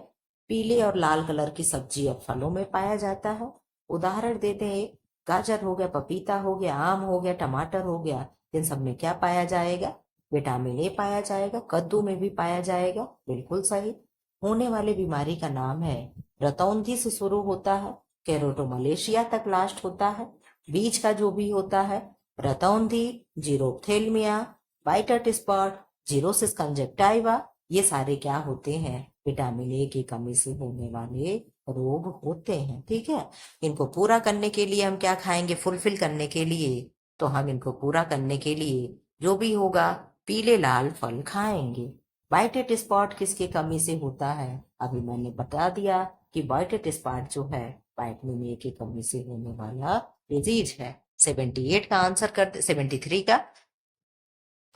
पीले और लाल कलर की सब्जी और फलों में पाया जाता है। उदाहरण देते हैं, गाजर हो गया, पपीता हो गया, आम हो गया, टमाटर हो गया। इन सब में क्या पाया जाएगा? विटामिन ए पाया जाएगा। कद्दू में भी पाया जाएगा। बिल्कुल सही। होने वाली बीमारी का नाम है रतौंधी से शुरू होता है, केरोटोमलेशिया तक लास्ट होता है। बीज का जो भी होता है रतौंधी, जीरोप्थेल्मिया, वाइट स्पॉट, जीरोसिस कंजक्टाइवा, ये सारे क्या होते हैं? विटामिन ए की कमी से होने वाले रोग होते हैं। ठीक है, इनको पूरा करने के लिए हम क्या खाएंगे? फुलफिल करने के लिए तो हम इनको पूरा करने के लिए जो भी होगा पीले लाल फल खाएंगे। वाइट स्पॉट किसकी कमी से होता है? अभी मैंने बता दिया कि वाइट स्पॉट जो है विटामिन ए की कमी से होने वाला डिजीज है। 78 का आंसर कर दे। 73 का,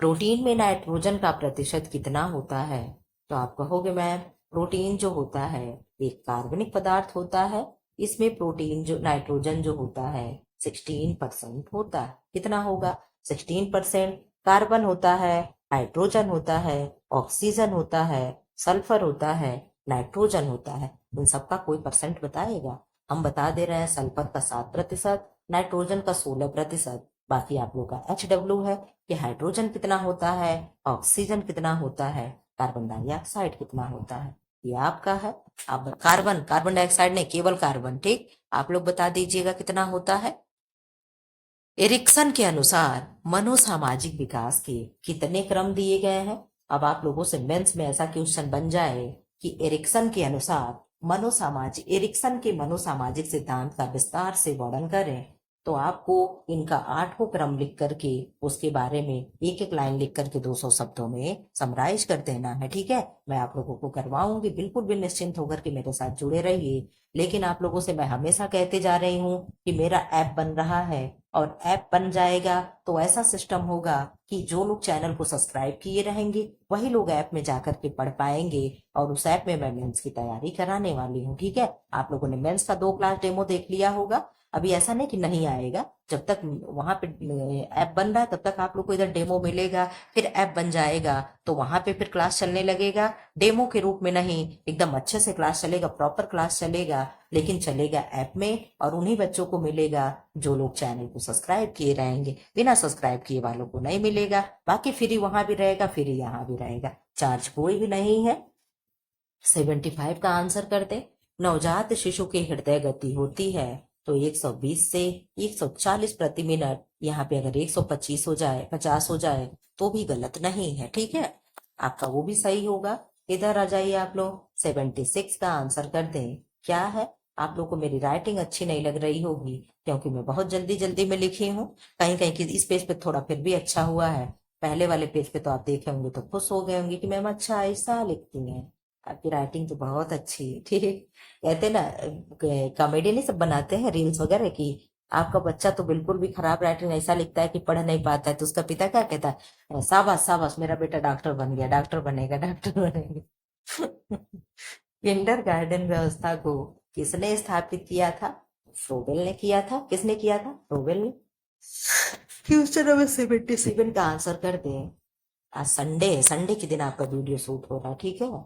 प्रोटीन में नाइट्रोजन का प्रतिशत कितना होता है? तो आप कहोगे मैम प्रोटीन जो होता है एक कार्बनिक पदार्थ होता है। इसमें प्रोटीन जो नाइट्रोजन जो होता है 16% होता है। कितना होगा? 16%। कार्बन होता है, हाइड्रोजन होता है, ऑक्सीजन होता है, सल्फर होता है, नाइट्रोजन होता है। इन सबका कोई परसेंट बताएगा? हम बता दे रहे हैं सल्फर का 7%, नाइट्रोजन का 16%। बाकी आप लोग का HW है कि हाइड्रोजन कितना होता है, ऑक्सीजन कितना होता है, कार्बन डाइऑक्साइड कितना होता है, ये आपका है। अब कार्बन डाइऑक्साइड नहीं, केवल कार्बन। ठीक, आप लोग बता दीजिएगा कितना होता है। एरिक्सन के अनुसार मनोसामाजिक विकास के कितने क्रम दिए गए हैं? अब आप लोगों से मेंस में ऐसा क्वेश्चन बन जाए कि एरिक्सन के अनुसार मनोसामाजिक एरिक्सन के मनोसामाजिक सिद्धांत का विस्तार से वर्णन करें तो आपको इनका 8वां क्रम लिख करके उसके बारे में एक एक लाइन लिख करके 200 शब्दों में समराइज कर देना है। ठीक है, मैं आप लोगों को करवाऊंगी, बिल्कुल भी निश्चिंत होकर के मेरे साथ जुड़े रहिए। लेकिन आप लोगों से मैं हमेशा कहते जा रही हूँ कि मेरा ऐप बन रहा है और ऐप बन जाएगा तो ऐसा सिस्टम होगा कि जो लोग चैनल को सब्सक्राइब किए रहेंगे वही लोग ऐप में जाकर के पढ़ पाएंगे। और उस ऐप में मैं मेंस की तैयारी कराने वाली हूँ। ठीक है, आप लोगों ने मेंस का 2 क्लास डेमो देख लिया होगा। अभी ऐसा नहीं कि नहीं आएगा, जब तक वहां पे ऐप बन रहा है तब तक आप लोग को इधर डेमो मिलेगा। फिर ऐप बन जाएगा तो वहां पे फिर क्लास चलने लगेगा, डेमो के रूप में नहीं, एकदम अच्छे से क्लास चलेगा, प्रॉपर क्लास चलेगा, लेकिन चलेगा ऐप में। और उन्हीं बच्चों को मिलेगा जो लोग चैनल को सब्सक्राइब किए रहेंगे, बिना सब्सक्राइब किए वालों को नहीं मिलेगा। बाकी फ्री वहां भी रहेगा, फ्री यहाँ भी रहेगा, चार्ज कोई भी नहीं है। 75 का आंसर कर दे। नवजात शिशु की हृदय गति होती है तो 120 से 140 प्रति मिनट। यहाँ पे अगर 125 हो जाए, 50 हो जाए तो भी गलत नहीं है। ठीक है, आपका वो भी सही होगा। इधर आ जाइए आप लोग, 76 का आंसर कर दें। क्या है, आप लोग को मेरी राइटिंग अच्छी नहीं लग रही होगी क्योंकि मैं बहुत जल्दी जल्दी में लिखी हूँ। कहीं कहीं की इस पेज पे थोड़ा फिर भी अच्छा हुआ है, पहले वाले पेज पे तो आप देखे होंगे तो खुश हो गए होंगे कि मैम अच्छा ऐसा लिखती हैं, आपकी राइटिंग तो बहुत अच्छी है। ठीक है, कहते ना कॉमेडी नहीं सब बनाते हैं रील्स वगैरह की, आपका बच्चा तो बिल्कुल भी खराब राइटिंग ऐसा लिखता है कि पढ़ नहीं पाता है तो उसका पिता क्या कहता है, शाबाश शाबाश मेरा बेटा डॉक्टर बन गया, डॉक्टर बनेगा, डॉक्टर बनेगा। किंडरगार्टन व्यवस्था को किसने स्थापित किया था? फ्रोबेल ने किया था। किसने किया था? फ्रोबेल ने। क्वेश्चन नंबर 77 का आंसर कर दें। आज संडे है, संडे के दिन आपका वीडियो शूट हो रहा है। ठीक है,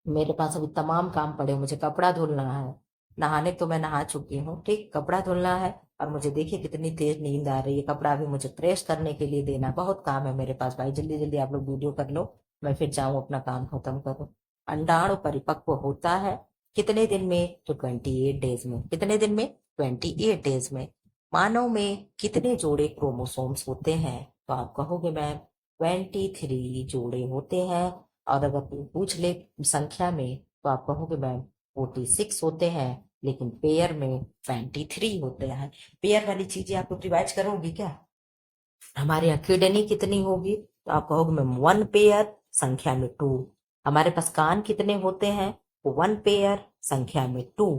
मेरे पास अभी तमाम काम पड़े, मुझे कपड़ा धुलना है, नहाने तो मैं नहा चुकी हूँ, ठीक, कपड़ा धुलना है। और मुझे देखिए कितनी तेज नींद आ रही है, कपड़ा अभी मुझे प्रेस करने के लिए देना, बहुत काम है मेरे पास भाई, जल्दी जल्दी आप लोग वीडियो कर लो, मैं फिर जाऊं अपना काम खत्म करूं। अंडाणु परिपक्व होता है कितने दिन में? तो 28 डेज में। कितने दिन में? 28 डेज में। मानव में कितने जोड़े क्रोमोसोम्स होते हैं? तो आप कहोगे मैम 23 जोड़े होते हैं। और अगर कोई पूछ ले संख्या में तो आप कहोगे मैम 46 होते हैं, लेकिन पेयर में 23 होते हैं। पेयर वाली चीजें आप लोग रिवाइज करोगी क्या? हमारे यहाँ किडनी कितनी होगी? तो आप कहोगे मैम 1 पेयर, संख्या में 2। हमारे पास कान कितने होते हैं? 1 पेयर, संख्या में 2।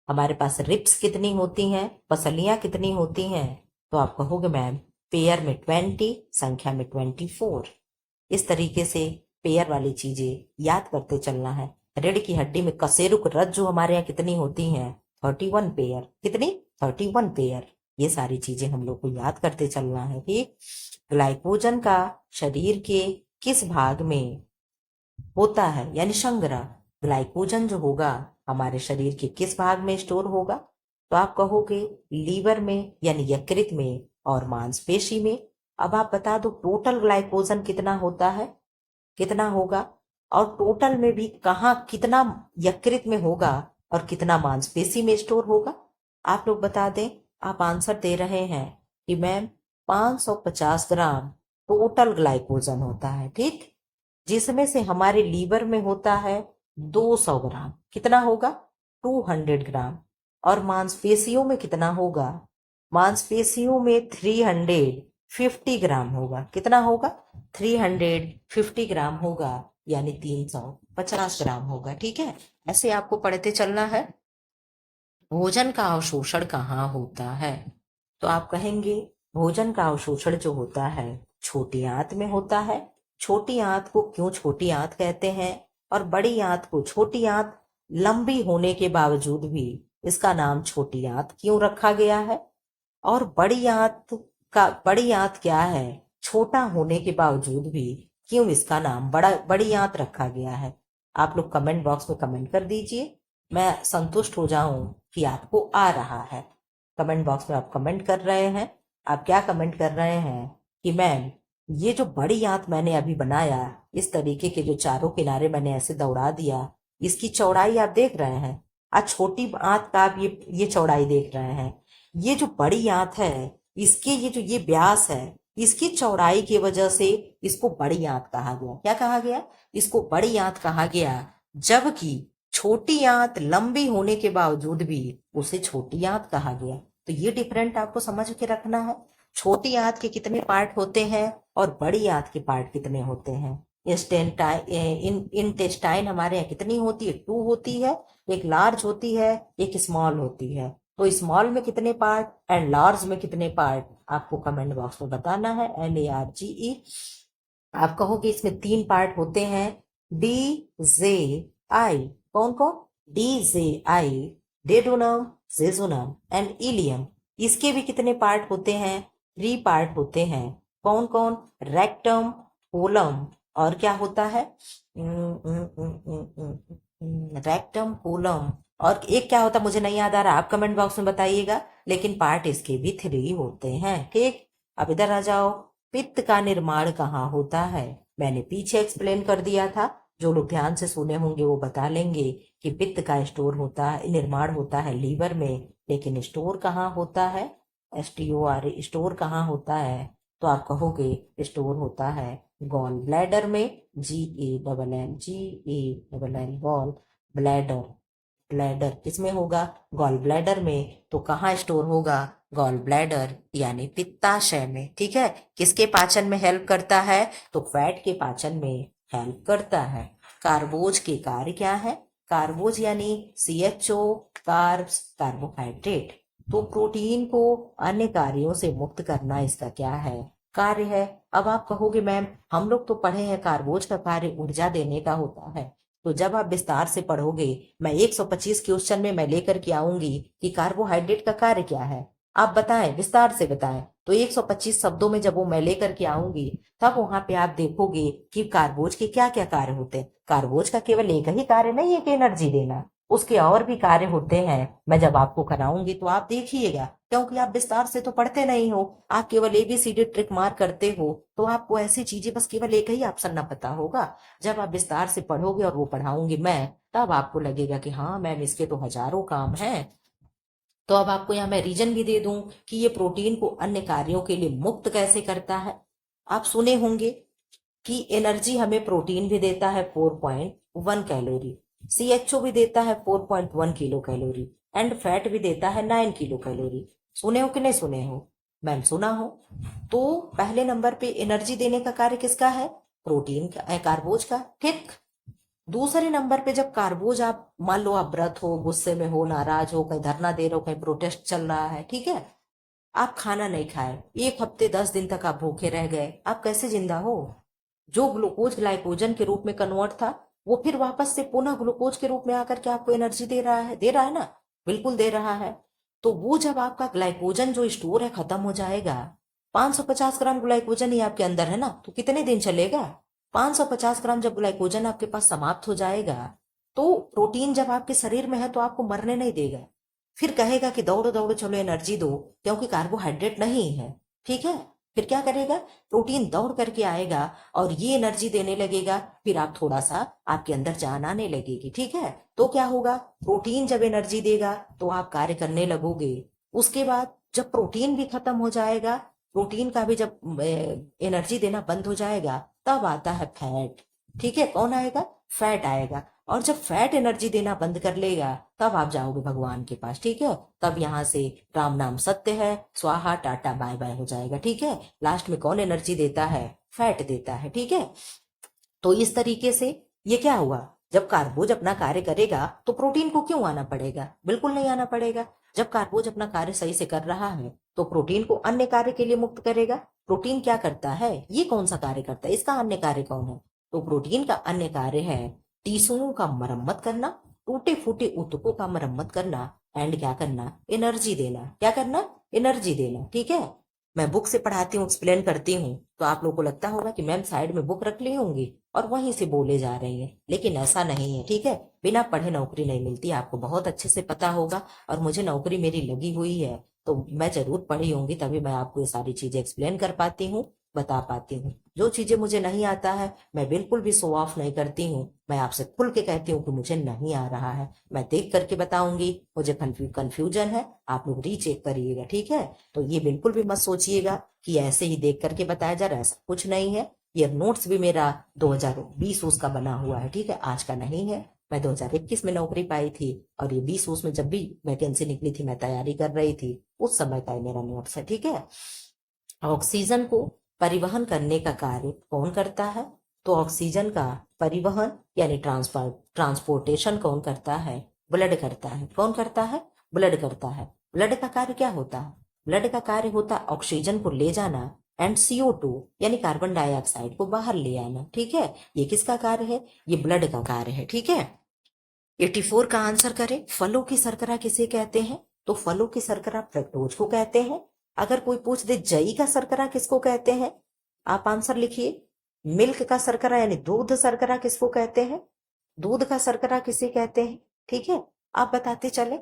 हमारे पास रिप्स कितनी होती हैं? पसलियां कितनी होती हैं? तो आप कहोगे मैम पेयर में 20, संख्या में 24। इस तरीके से पेयर वाली चीजें याद करते चलना है। रीढ़ की हड्डी में कशेरुक रज्जु हमारे यहाँ कितनी होती हैं? 31 पेयर। कितनी? 31 पेयर। ये सारी चीजें हम लोग को याद करते चलना है। ठीक, ग्लाइकोजन का शरीर के किस भाग में होता है, यानी संग्रह? ग्लाइकोजन जो होगा हमारे शरीर के किस भाग में स्टोर होगा? तो आप कहोगे लीवर में, यानी यकृत में और मांसपेशी में। अब आप बता दो टोटल ग्लाइकोजन कितना होता है, कितना होगा? और टोटल में भी कहाँ कितना यकृत में होगा और कितना मांसपेशी में स्टोर होगा? आप लोग बता दें। आप आंसर दे रहे हैं कि मैम 550 ग्राम टोटल ग्लाइकोजन होता है। ठीक, जिसमें से हमारे लीवर में होता है 200 ग्राम। कितना होगा? 200 ग्राम। और मांसपेशियों में कितना होगा? मांसपेशियों में 350 ग्राम होगा। कितना होगा? 350 ग्राम होगा, यानी 350 ग्राम होगा। ठीक है, ऐसे आपको पढ़ते चलना है। भोजन का अवशोषण कहाँ होता है? तो आप कहेंगे भोजन का अवशोषण जो होता है छोटी आंत में होता है। छोटी आंत को क्यों छोटी आंत कहते हैं? और बड़ी आंत को छोटी आंत लंबी होने के बावजूद भी इसका नाम छोटी आंत क्यों रखा गया है? और बड़ी आंत क्या है? छोटा होने के बावजूद भी क्यों इसका नाम बड़ी आंत रखा गया है? आप लोग कमेंट बॉक्स में कमेंट कर दीजिए, मैं संतुष्ट हो जाऊं कि आपको आ रहा है। कमेंट बॉक्स में आप कमेंट कर रहे हैं। आप क्या कमेंट कर रहे हैं कि मैम ये जो बड़ी आंत मैंने अभी बनाया, इस तरीके के जो चारों किनारे मैंने ऐसे दौड़ा दिया, इसकी चौड़ाई आप देख रहे हैं। आज छोटी आंत का आप ये चौड़ाई देख रहे हैं। ये जो बड़ी आंत है, इसके ये व्यास है, इसकी चौड़ाई की वजह से इसको बड़ी आंत कहा गया। क्या कहा गया? इसको बड़ी आंत कहा गया। जबकि छोटी आंत लंबी होने के बावजूद भी उसे छोटी आंत कहा गया। तो ये डिफरेंट आपको समझ के रखना है। छोटी आंत के कितने पार्ट होते हैं और बड़ी आंत के पार्ट कितने होते हैं। इंटेस्टाइन हमारे यहाँ कितनी होती है, 2 होती है। एक लार्ज होती है, एक स्मॉल होती है। तो स्मॉल में कितने पार्ट एंड लार्ज में कितने पार्ट आपको कमेंट बॉक्स में बताना है। LARGE। आप कहोगे इसमें 3 पार्ट होते हैं, DJI। कौन कौन? DJI, duodenum, jejunum and ileum. इसके भी कितने पार्ट होते हैं? 3 पार्ट होते हैं। कौन कौन? रेक्टम, कोलम और क्या होता है? रेक्टम, कोलम और एक क्या होता है मुझे नहीं याद आ रहा, आप कमेंट बॉक्स में बताइएगा। लेकिन पार्ट इसके भी 3 होते हैं। ठीक, अब इधर आ जाओ। पित्त का निर्माण कहाँ होता है? मैंने पीछे एक्सप्लेन कर दिया था। जो लोग ध्यान से सुने होंगे वो बता लेंगे कि पित्त का स्टोर होता है, निर्माण होता है लीवर में। लेकिन स्टोर कहाँ होता है? STOR, स्टोर कहाँ होता है? तो आप कहोगे स्टोर होता है गॉल ब्लैडर में। GALL, gall bladder. ब्लैडर किसमें होगा? गॉल ब्लैडर में। तो कहाँ स्टोर होगा? गॉल ब्लैडर यानी पित्ताशय में। ठीक है, किसके पाचन में हेल्प करता है? तो फैट के पाचन में हेल्प करता है। कार्बोज के कार्य क्या है? कार्बोज यानी CHO, कार्ब्स, कार्बोहाइड्रेट। तो प्रोटीन को अन्य कार्यों से मुक्त करना इसका क्या है? कार्य है। अब आप कहोगे मैम हम लोग तो पढ़े हैं कार्बोज का कार्य ऊर्जा देने का होता है। तो जब आप विस्तार से पढ़ोगे, मैं 125 क्वेश्चन में मैं लेकर के आऊंगी कि कार्बोहाइड्रेट का कार्य क्या है। आप बताएं, विस्तार से बताएं। तो 125 शब्दों में जब वो मैं लेकर के आऊंगी, तब वहां पे आप देखोगे कि कार्बोज के क्या क्या कार्य होते हैं। कार्बोज का केवल एक ही कार्य नहीं है कि एनर्जी देना, उसके और भी कार्य होते हैं। मैं जब आपको कराऊंगी तो आप देखिएगा, क्योंकि आप विस्तार से तो पढ़ते नहीं हो, आप केवल ABCD ट्रिक मार करते हो। तो आपको ऐसी चीजें बस केवल एक ही ऑप्शन ना पता होगा। जब आप विस्तार से पढ़ोगे और वो पढ़ाऊंगी मैं, तब आपको लगेगा कि हाँ मैम इसके तो हजारों काम हैं। तो अब आपको यहाँ मैं रीजन भी दे दूं कि ये प्रोटीन को अन्य कार्यों के लिए मुक्त कैसे करता है। आप सुने होंगे कि एनर्जी हमें प्रोटीन भी देता है 4.1 कैलोरी, CHO भी देता है 4.1 किलो कैलोरी एंड फैट भी देता है 9 किलो कैलोरी। सुने हो कि नहीं सुने हो? मैम सुना हो। तो पहले नंबर पे एनर्जी देने का कार्य किसका है? प्रोटीन का, कार्बोज का। ठीक, दूसरे नंबर पे जब कार्बोज, आप मान लो आप व्रत हो, गुस्से में हो, नाराज हो, कहीं धरना दे रहे हो, कहीं प्रोटेस्ट चल रहा है, ठीक है, आप खाना नहीं खाए, 1 हफ्ते 10 दिन तक आप भूखे रह गए, आप कैसे जिंदा हो? जो ग्लूकोज ग्लाइकोजन के रूप में कन्वर्ट था, वो फिर वापस से पुनः ग्लूकोज के रूप में आकर के आपको एनर्जी दे रहा है। दे रहा है ना? बिल्कुल दे रहा है। तो वो जब आपका ग्लाइकोजन जो स्टोर है खत्म हो जाएगा, 550 ग्राम ग्लाइकोजन ही आपके अंदर है ना, तो कितने दिन चलेगा? 550 ग्राम जब ग्लाइकोजन आपके पास समाप्त हो जाएगा, तो प्रोटीन जब आपके शरीर में है तो आपको मरने नहीं देगा। फिर कहेगा कि दौड़ो दौड़ो चलो एनर्जी दो, क्योंकि कार्बोहाइड्रेट नहीं है। ठीक है, फिर क्या करेगा? प्रोटीन दौड़ करके आएगा और ये एनर्जी देने लगेगा। फिर आप थोड़ा सा, आपके अंदर जान आने लगेगी। ठीक है, तो क्या होगा? प्रोटीन जब एनर्जी देगा तो आप कार्य करने लगोगे। उसके बाद जब प्रोटीन भी खत्म हो जाएगा, प्रोटीन का भी जब एनर्जी देना बंद हो जाएगा, तब आता है फैट। ठीक है, कौन आएगा? फैट आएगा। और जब फैट एनर्जी देना बंद कर लेगा, तब आप जाओगे भगवान के पास। ठीक है, तब यहाँ से राम नाम सत्य है, स्वाहा टाटा बाय बाय हो जाएगा। ठीक है, लास्ट में कौन एनर्जी देता है? फैट देता है। ठीक है, तो इस तरीके से ये क्या हुआ, जब कार्बोज अपना कार्य करेगा तो प्रोटीन को क्यों आना पड़ेगा? बिल्कुल नहीं आना पड़ेगा। जब कार्बोज अपना कार्य सही से कर रहा है तो प्रोटीन को अन्य कार्य के लिए मुक्त करेगा। प्रोटीन क्या करता है? ये कौन सा कार्य करता है? इसका अन्य कार्य कौन है? तो प्रोटीन का अन्य कार्य है टिश्यूओं का मरम्मत करना, टूटे फूटे ऊतकों का मरम्मत करना एंड क्या करना? एनर्जी देना। क्या करना? एनर्जी देना। ठीक है, मैं बुक से पढ़ाती हूँ, एक्सप्लेन करती हूँ, तो आप लोगों को लगता होगा कि मैम साइड में बुक रख ली होंगी और वहीं से बोले जा रही है, लेकिन ऐसा नहीं है। ठीक है, बिना पढ़े नौकरी नहीं मिलती, आपको बहुत अच्छे से पता होगा। और मुझे नौकरी मेरी लगी हुई है, तो मैं जरूर पढ़ी होंगी, तभी मैं आपको ये सारी चीजें एक्सप्लेन कर पाती हूँ, बता पाती हूँ। जो चीजें मुझे नहीं आता है, मैं बिल्कुल भी शो ऑफ नहीं करती हूँ, मैं आपसे खुल के कहती हूँ कि मुझे नहीं आ रहा है, मैं देख करके बताऊंगी। मुझे कंफ्यूजन है, आप लोग रीचेक करिएगा। ठीक है, तो ये बिल्कुल भी मत सोचिएगा कि ऐसे ही देख करके बताया जा रहा है, ऐसा कुछ नहीं है। ये नोट्स भी मेरा 2020 उसका बना हुआ है। ठीक है, आज का नहीं है। मैं 2021 में नौकरी पाई थी और ये 20 में जब भी वैकेंसी निकली थी मैं तैयारी कर रही थी, उस समय का ये मेरा नोट्स है। ठीक है। ऑक्सीजन को परिवहन करने का कार्य कौन करता है? तो ऑक्सीजन का परिवहन यानी ट्रांसपोर्टेशन कौन करता है? ब्लड करता है। कौन करता है? ब्लड करता है। ब्लड का कार्य क्या होता है? ब्लड का कार्य होता है ऑक्सीजन को ले जाना एंड CO2 यानी कार्बन डाइऑक्साइड को बाहर ले आना। ठीक है। ये किसका कार्य है? ये ब्लड का कार्य है। ठीक है। 84 का आंसर करें। फलों की शर्करा किसे कहते हैं? तो फलों की शर्करा फ्रक्टोज को कहते हैं। अगर कोई पूछ दे जई का शर्करा किसको कहते हैं, आप आंसर लिखिए। मिल्क का शर्करा यानी दूध शर्करा किसको कहते हैं? दूध का शर्करा किसे कहते हैं? ठीक है। आप बताते चले।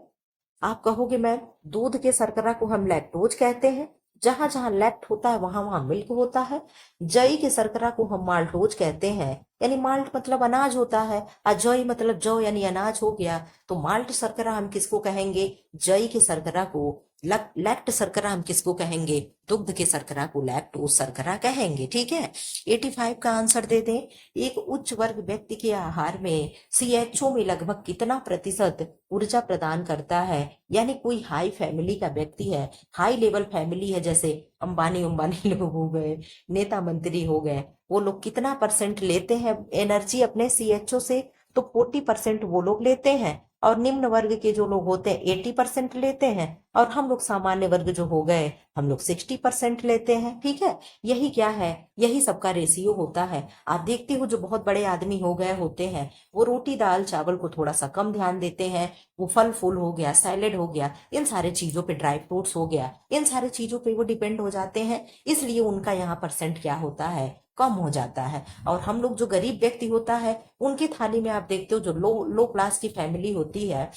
आप कहोगे मैम दूध के शर्करा को हम लैक्टोज कहते हैं, जहां जहां लैक्ट होता है वहां वहां मिल्क होता है। जई के शर्करा को हम माल्टोज कहते हैं, यानी माल्ट मतलब अनाज होता है, और जई मतलब जौ यानी अनाज हो गया। तो माल्ट शर्करा हम किसको कहेंगे? जई के शर्करा को लैक्ट शर्करा हम किसको कहेंगे? दुग्ध के शर्करा को लैक्टोज शर्करा कहेंगे। ठीक है। 85 का आंसर दे दें। एक उच्च वर्ग व्यक्ति के आहार में CHO में लगभग कितना प्रतिशत ऊर्जा प्रदान करता है? यानी कोई हाई फैमिली का व्यक्ति है, हाई लेवल फैमिली है, जैसे अंबानी उम्बानी लोग हो गए, नेता मंत्री हो गए, वो लोग कितना परसेंट लेते हैं एनर्जी अपने CHO से? तो 40% वो लोग लेते हैं। और निम्न वर्ग के जो लोग होते हैं 80% लेते हैं। और हम लोग सामान्य वर्ग जो हो गए, हम लोग 60% लेते हैं। ठीक है। यही क्या है? यही सबका रेशियो होता है। आप देखते हो जो बहुत बड़े आदमी हो गए होते हैं, वो रोटी दाल चावल को थोड़ा सा कम ध्यान देते हैं। वो फल फूल हो गया, सैलेड हो गया, इन सारे चीजों पे, ड्राई फ्रूट्स हो गया, इन सारे चीजों पे वो डिपेंड हो जाते हैं। इसलिए उनका यहाँ परसेंट क्या होता है? कम हो जाता है। और हम लोग जो गरीब व्यक्ति होता है, उनकी थाली में आप देखते हो जो लो लो क्लास की फैमिली होती है,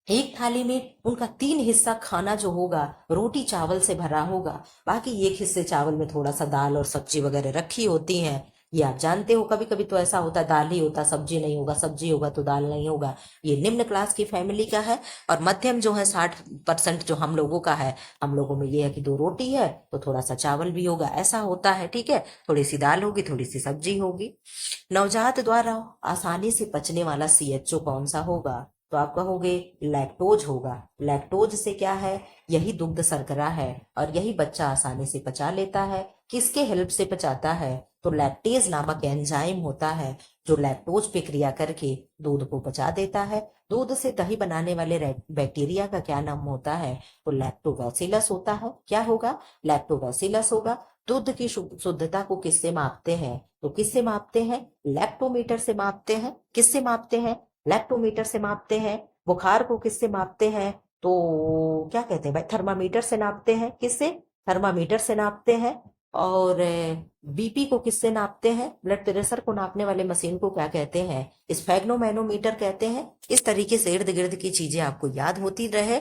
एक थाली में उनका 3 हिस्सा खाना जो होगा रोटी चावल से भरा होगा, बाकी एक हिस्से चावल में थोड़ा सा दाल और सब्जी वगैरह रखी होती है। ये आप जानते हो। कभी कभी तो ऐसा होता है दाल ही होता, सब्जी नहीं होगा, सब्जी होगा तो दाल नहीं होगा। ये निम्न क्लास की फैमिली का है। और मध्यम जो है 60% जो हम लोगों का है, हम लोगों में ये है कि 2 रोटी है तो थोड़ा सा चावल भी होगा, ऐसा होता है। ठीक है। थोड़ी सी दाल होगी, थोड़ी सी सब्जी होगी। नवजात द्वारा आसानी से पचने वाला CHO कौन सा होगा? तो आप कहोगे लैक्टोज होगा। लैक्टोज से क्या है? यही दुग्ध शर्करा है और यही बच्चा आसानी से पचा लेता है। किसके हेल्प से पचाता है? तो लैक्टेज नामक एंजाइम होता है जो लैक्टोज पे क्रिया करके दूध को पचा देता है। दूध से दही बनाने वाले बैक्टीरिया का क्या नाम होता है? तो लैक्टोबैसिलस होता है। क्या होगा? लैक्टोबैसिलस होगा। दूध की शुद्धता को किससे मापते हैं? तो किससे मापते हैं? लैक्टोमीटर से मापते हैं। किससे मापते हैं? लैक्टोमीटर से मापते हैं। बुखार को किससे मापते हैं? तो क्या कहते हैं भाई? थर्मामीटर से नापते हैं। किससे? थर्मामीटर से नापते हैं। और BP को किससे नापते हैं? ब्लड प्रेशर को नापने वाले मशीन को क्या कहते हैं? स्फेग्नोमैनोमीटर कहते हैं। इस तरीके से इर्द गिर्द की चीजें आपको याद होती रहे।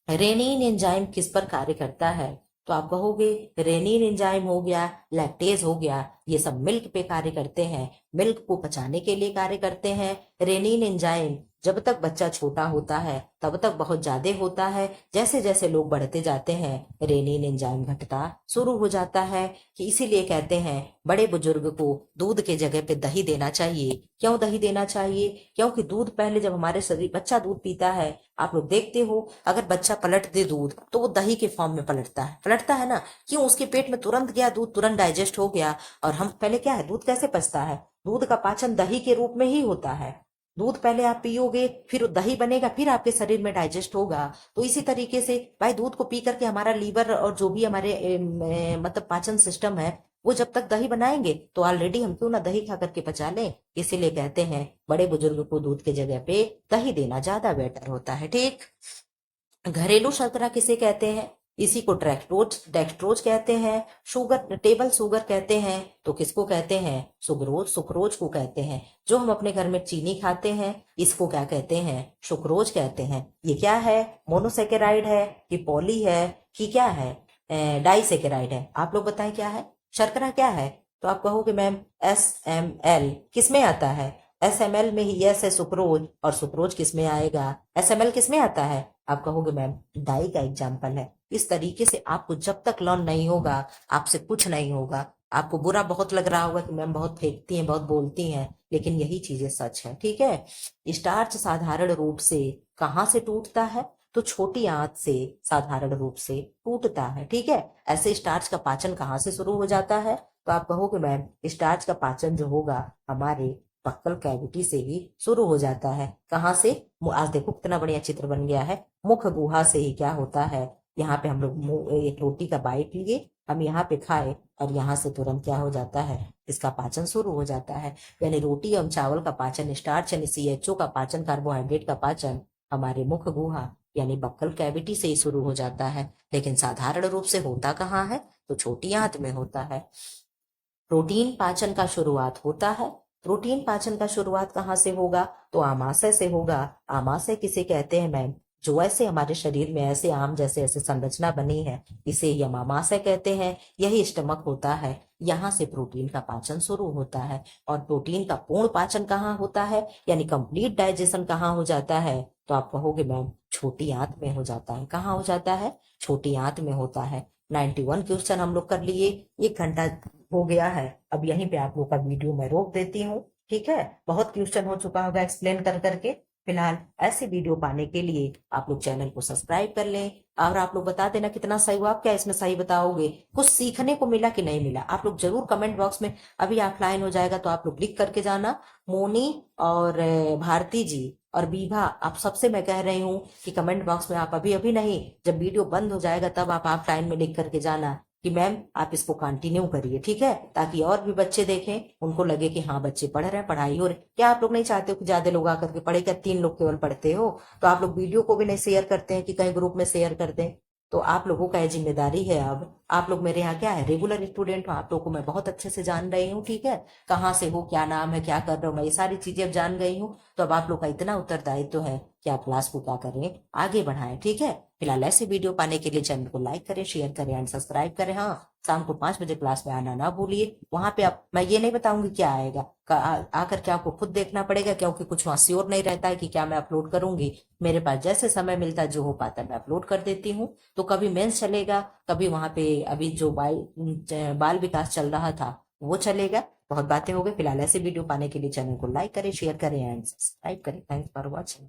रेनिन एंजाइम किस पर कार्य करता है? तो आप कहोगे रेनिन एंजाइम हो गया, लैक्टेज हो गया, ये सब मिल्क पे कार्य करते हैं, मिल्क को पचाने के लिए कार्य करते हैं। रेनिन एंजाइम जब तक बच्चा छोटा होता है तब तक बहुत ज्यादा होता है, जैसे जैसे लोग बढ़ते जाते हैं रेनिन एंजाइम घटता शुरू हो जाता है। कि इसीलिए कहते हैं बड़े बुजुर्ग को दूध के जगह पे दही देना चाहिए। क्यों दही देना चाहिए? क्योंकि दूध पहले जब हमारे शरीर बच्चा दूध पीता है, आप लोग देखते हो अगर बच्चा पलट दे दूध तो वो दही के फॉर्म में पलटता है ना। क्यों? उसके पेट में तुरंत गया दूध, तुरंत डाइजेस्ट हो गया। और हम पहले क्या है, दूध कैसे पचता है? दूध का पाचन दही के रूप में ही होता है। दूध पहले आप पियोगे, फिर दही बनेगा, फिर आपके शरीर में डाइजेस्ट होगा। तो इसी तरीके से भाई दूध को पी करके हमारा लीवर और जो भी हमारे मतलब पाचन सिस्टम है, वो जब तक दही बनाएंगे तो ऑलरेडी हम क्यों ना दही खा करके पचा लें। इसीलिए कहते हैं बड़े बुजुर्ग को दूध के जगह पे दही देना ज्यादा बेटर होता है। ठीक। घरेलू शर्करा किसे कहते हैं? इसी को डेक्सट्रोज कहते हैं। शुगर टेबल शुगर कहते हैं। तो किसको कहते हैं? सुक्रोज सुक्रोज को कहते हैं। जो हम अपने घर में चीनी खाते हैं इसको क्या कहते हैं? सुक्रोज कहते हैं। ये क्या है? मोनोसेकेराइड है कि पॉली है कि क्या है? डाइसेकेराइड है। आप लोग बताएं क्या है? शर्करा क्या है? तो आप कहोगे मैम SML किसमें आता है? SML में ही यस है सुक्रोज, और सुक्रोज किसमें आएगा? SML किसमें आता है? आप कहोगे मैम डाई का एग्जाम्पल है। इस तरीके से आपको जब तक लर्न नहीं होगा आपसे कुछ नहीं होगा। आपको बुरा बहुत लग रहा होगा कि मैम बहुत फेंकती हैं बहुत बोलती हैं, लेकिन यही चीजें सच है। ठीक है। स्टार्च साधारण रूप से कहाँ से टूटता है? तो छोटी आंत से साधारण रूप से टूटता है। ठीक है। ऐसे स्टार्च का पाचन कहाँ से शुरू हो जाता है? तो आप कहोगे मैम स्टार्च का पाचन जो होगा हमारे बक्कल कैविटी से ही शुरू हो जाता है। कहाँ से? आज देखो कितना बढ़िया चित्र बन गया है। मुख गुहा से ही क्या होता है, यहाँ पे हम लोग एक रोटी का बाइट लिए, हम यहाँ पे खाए और यहाँ से तुरंत क्या हो जाता है, इसका पाचन शुरू हो जाता है। यानी रोटी एवं चावल का पाचन, स्टार्च यानी सीएचओ का पाचन, कार्बोहाइड्रेट का पाचन हमारे मुख गुहा यानी बक्कल कैविटी से ही शुरू हो जाता है। लेकिन साधारण रूप से होता कहाँ है? तो छोटी आंत में होता है। प्रोटीन पाचन का शुरुआत होता है। प्रोटीन पाचन का शुरुआत कहाँ से होगा? तो आमाशय से होगा। आमाशय किसे कहते हैं मैम? जो ऐसे हमारे शरीर में ऐसे आम जैसे ऐसे संरचना बनी है, इसे ही हम आमाशय कहते हैं। यही स्टमक होता है। यहाँ से प्रोटीन का पाचन शुरू होता है। और प्रोटीन का पूर्ण पाचन कहाँ होता है, यानी कंप्लीट डाइजेशन कहाँ हो जाता है? तो आप कहोगे मैम छोटी आंत में हो जाता है। कहाँ हो जाता है? छोटी आंत में होता है। 91 क्वेश्चन हम लोग कर लिए। 1 घंटा हो गया है। अब यहीं पे आप लोग का वीडियो मैं रोक देती हूँ। ठीक है। बहुत क्वेश्चन हो चुका होगा एक्सप्लेन कर करके। फिलहाल ऐसे वीडियो पाने के लिए आप लोग चैनल को सब्सक्राइब कर लें। और आप लोग बता देना कितना सही हुआ। आप क्या इसमें सही बताओगे? कुछ सीखने को मिला कि नहीं मिला? आप लोग जरूर कमेंट बॉक्स में, अभी ऑफलाइन हो जाएगा तो आप लोग लिख करके जाना। मोनी और भारती जी और बीभा, आप सबसे मैं कह रही हूँ कि कमेंट बॉक्स में आप अभी अभी नहीं, जब वीडियो बंद हो जाएगा तब आप ऑफलाइन में लिख करके जाना कि मैम आप इसको कंटिन्यू करिए। ठीक है। ताकि और भी बच्चे देखें, उनको लगे कि हाँ बच्चे पढ़ रहे हैं, पढ़ाई हो रही। क्या आप लोग नहीं चाहते हो कि ज्यादा लोग आकर के पढ़े? क्या 3 लोग केवल पढ़ते हो? तो आप लोग वीडियो को भी नहीं शेयर करते हैं कि कहीं ग्रुप में शेयर कर दें? तो आप लोगों का ये जिम्मेदारी है। अब आप लोग मेरे यहाँ क्या है, रेगुलर स्टूडेंट हो। आप लोगों को मैं बहुत अच्छे से जान रही हूँ। ठीक है। कहाँ से हो, क्या नाम है, क्या कर रहे हो, मैं ये सारी चीजें अब जान गई हूँ। तो अब आप लोग का इतना उत्तरदायित्व है कि आप क्लास को क्या करें, आगे बढ़ाएं। ठीक है। फिलहाल ऐसे वीडियो पाने के लिए चैनल को लाइक करें, शेयर करें एंड सब्सक्राइब करें। हाँ, शाम को 5 बजे क्लास में आना ना भूलिए। वहां पे आप, मैं ये नहीं बताऊंगी क्या आएगा, आकर के आपको खुद देखना पड़ेगा, क्योंकि कुछ वहां श्योर नहीं रहता है कि क्या मैं अपलोड करूंगी। मेरे पास जैसे समय मिलता है, जो हो पाता है मैं अपलोड कर देती हूँ। तो कभी मेंस चलेगा, कभी वहां पे अभी जो बाल विकास चल रहा था वो चलेगा। बहुत बातें हो गई। फिलहाल ऐसे वीडियो पाने के लिए चैनल को लाइक करें, शेयर करें एंड सब्सक्राइब करें। Thanks for watching.